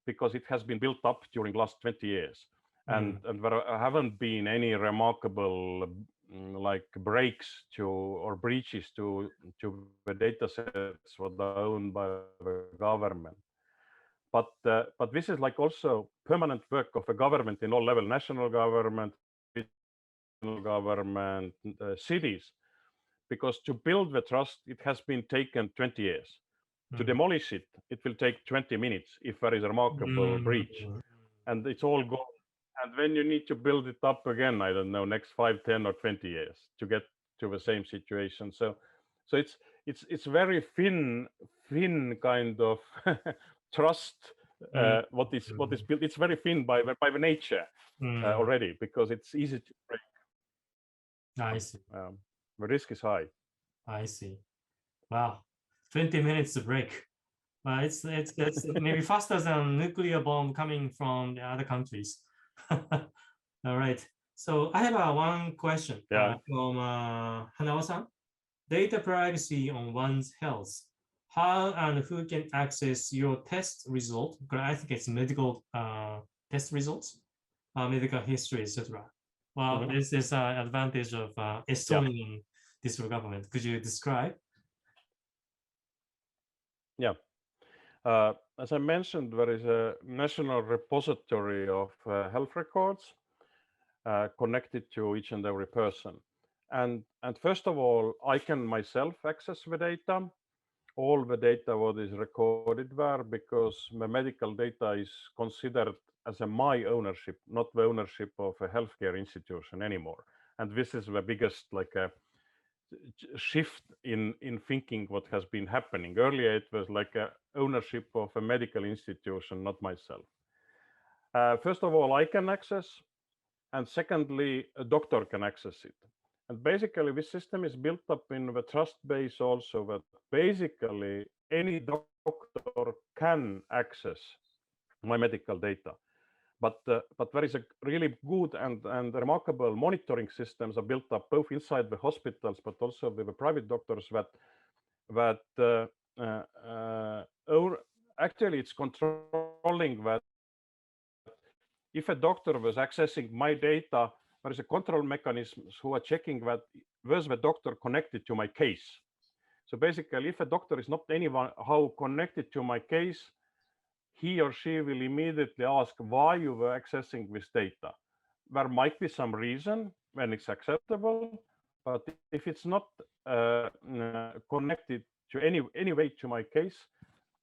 S2: because it has been built up during last 20 years. And there haven't been any remarkable like breaks to or breaches to the data sets that are owned by the government. But this is like also permanent work of a government in all levels, national government, regional government, cities, because to build the trust, it has been taken 20 years. To demolish it, it will take 20 minutes if there is a remarkable breach. And it's all gone. And then you need to build it up again, I don't know, next 5, 10 or 20 years to get to the same situation. So it's very thin kind of trust. What is built? It's very thin by the nature already, because it's easy to break.
S1: I see.
S2: The risk is high.
S1: I see. Wow, 20 minutes to break. It's maybe faster than nuclear bomb coming from the other countries. All right. So I have one question from Hanawa-san. Data privacy on one's health. How and who can access your test result? I think it's medical test results, medical history, etc. Well, this is an advantage of Estonian digital government. Could you describe?
S2: Yeah. As I mentioned, there is a national repository of health records connected to each and every person. And first of all, I can myself access the data, all the data what is recorded there, because the medical data is considered as my ownership, not the ownership of a healthcare institution anymore. And this is the biggest like a shift in thinking what has been happening. Earlier, it was like a ownership of a medical institution, not myself. First of all, I can access, and secondly, a doctor can access it. And basically, this system is built up in the trust base also that basically any doctor can access my medical data. But there is a really good and remarkable monitoring systems are built up both inside the hospitals, but also with the private doctors that actually it's controlling that if a doctor was accessing my data, there is a control mechanisms who are checking that was the doctor connected to my case. So basically, if a doctor is not anyhow connected to my case, he or she will immediately ask why you were accessing this data. There might be some reason when it's acceptable, but if it's not connected to any way to my case,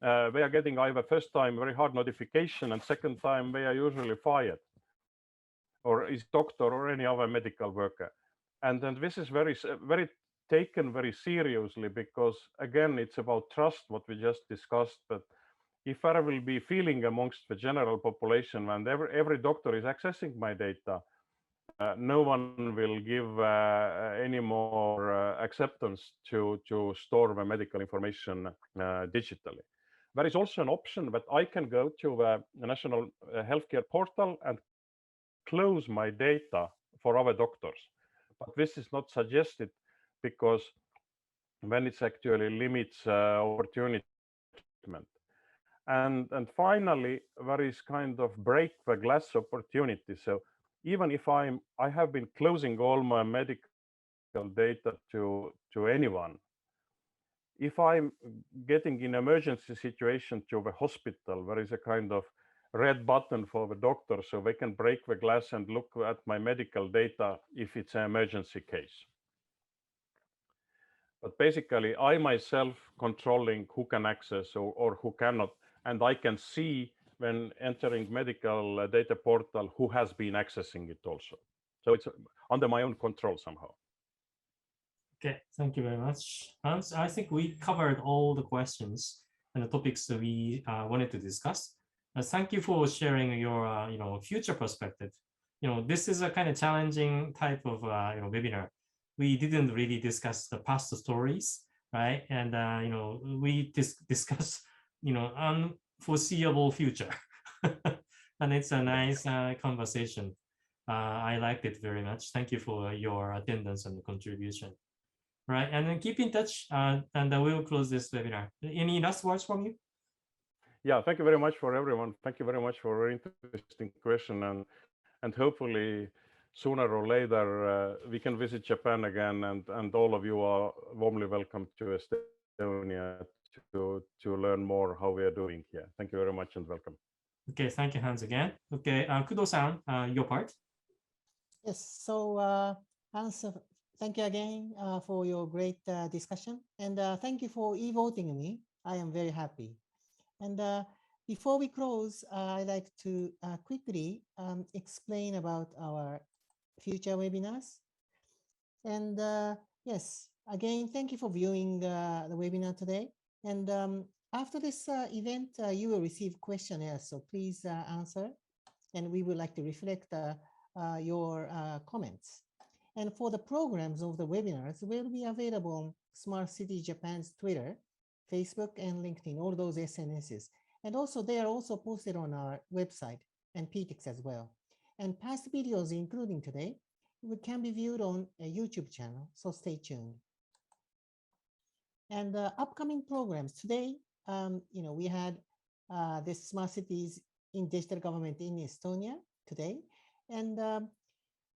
S2: they are getting either first time very hard notification, and second time they are usually fired, or is doctor or any other medical worker. And then this is very taken very seriously, because again, it's about trust, what we just discussed. But if there will be feeling amongst the general population and every doctor is accessing my data, no one will give any more acceptance to store the medical information digitally. There is also an option that I can go to the National Healthcare Portal and close my data for other doctors. But this is not suggested, because then it actually limits opportunity. And finally, there is kind of break the glass opportunity. So even if I have been closing all my medical data to anyone, if I'm getting in emergency situation to the hospital, there is a kind of red button for the doctor, so they can break the glass and look at my medical data if it's an emergency case. But basically, I myself controlling who can access or who cannot, and I can see when entering medical data portal who has been accessing it also. So it's under my own control somehow.
S1: Okay, thank you very much, Hans. I think we covered all the questions and the topics that we wanted to discuss. Thank you for sharing your future perspective. This is a kind of challenging type of webinar. We didn't really discuss the past stories, right? And we discussed unforeseeable future, and it's a nice conversation. I liked it very much. Thank you for your attendance and contribution. right? And then keep in touch, and we will close this webinar. Any last words from you?
S2: Yeah, thank you very much for everyone. Thank you very much for a very interesting question, and hopefully sooner or later we can visit Japan again, and all of you are warmly welcome to Estonia to learn more how we are doing here. Thank you very much and welcome.
S1: Okay, thank you, Hans, again. Okay, Kudo-san, your part.
S3: Yes, so Hans, thank you again for your great discussion, and thank you for e-voting me. I am very happy. And before we close, I'd like to quickly explain about our future webinars. And yes, again, thank you for viewing the webinar today. And after this event, you will receive questionnaires, so please answer. And we would like to reflect your comments. And for the programs of the webinars, will be available on Smart City Japan's Twitter, Facebook, and LinkedIn, all those SNSs. And also, they are also posted on our website and PTX as well. And past videos, including today, can be viewed on a YouTube channel, so stay tuned. And upcoming programs today, we had this Smart Cities in Digital Government in Estonia today. And on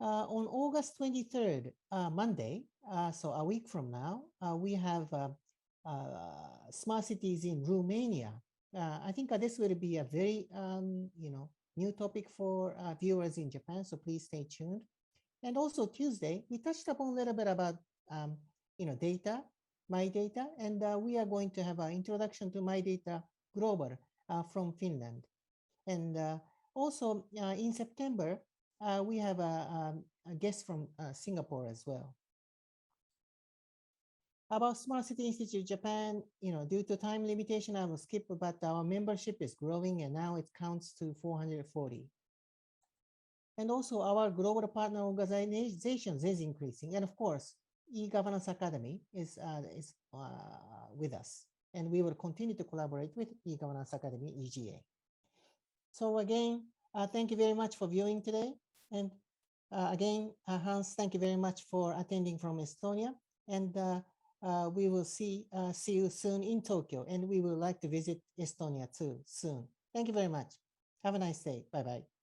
S3: August 23rd, Monday, so a week from now, we have Smart Cities in Romania. I think this will be a very, new topic for viewers in Japan, so please stay tuned. And also Tuesday, we touched upon a little bit about, data, My Data, and we are going to have an introduction to My Data Global from Finland. And also in September, we have a guest from Singapore as well. About Smart City Institute Japan, due to time limitation, I will skip, but our membership is growing and now it counts to 440. And also our global partner organizations is increasing. And of course, e-Governance Academy is with us. And we will continue to collaborate with e-Governance Academy, EGA. So again, thank you very much for viewing today. And again, Hans, thank you very much for attending from Estonia. And we will see you soon in Tokyo. And we would like to visit Estonia too soon. Thank you very much. Have a nice day. Bye-bye.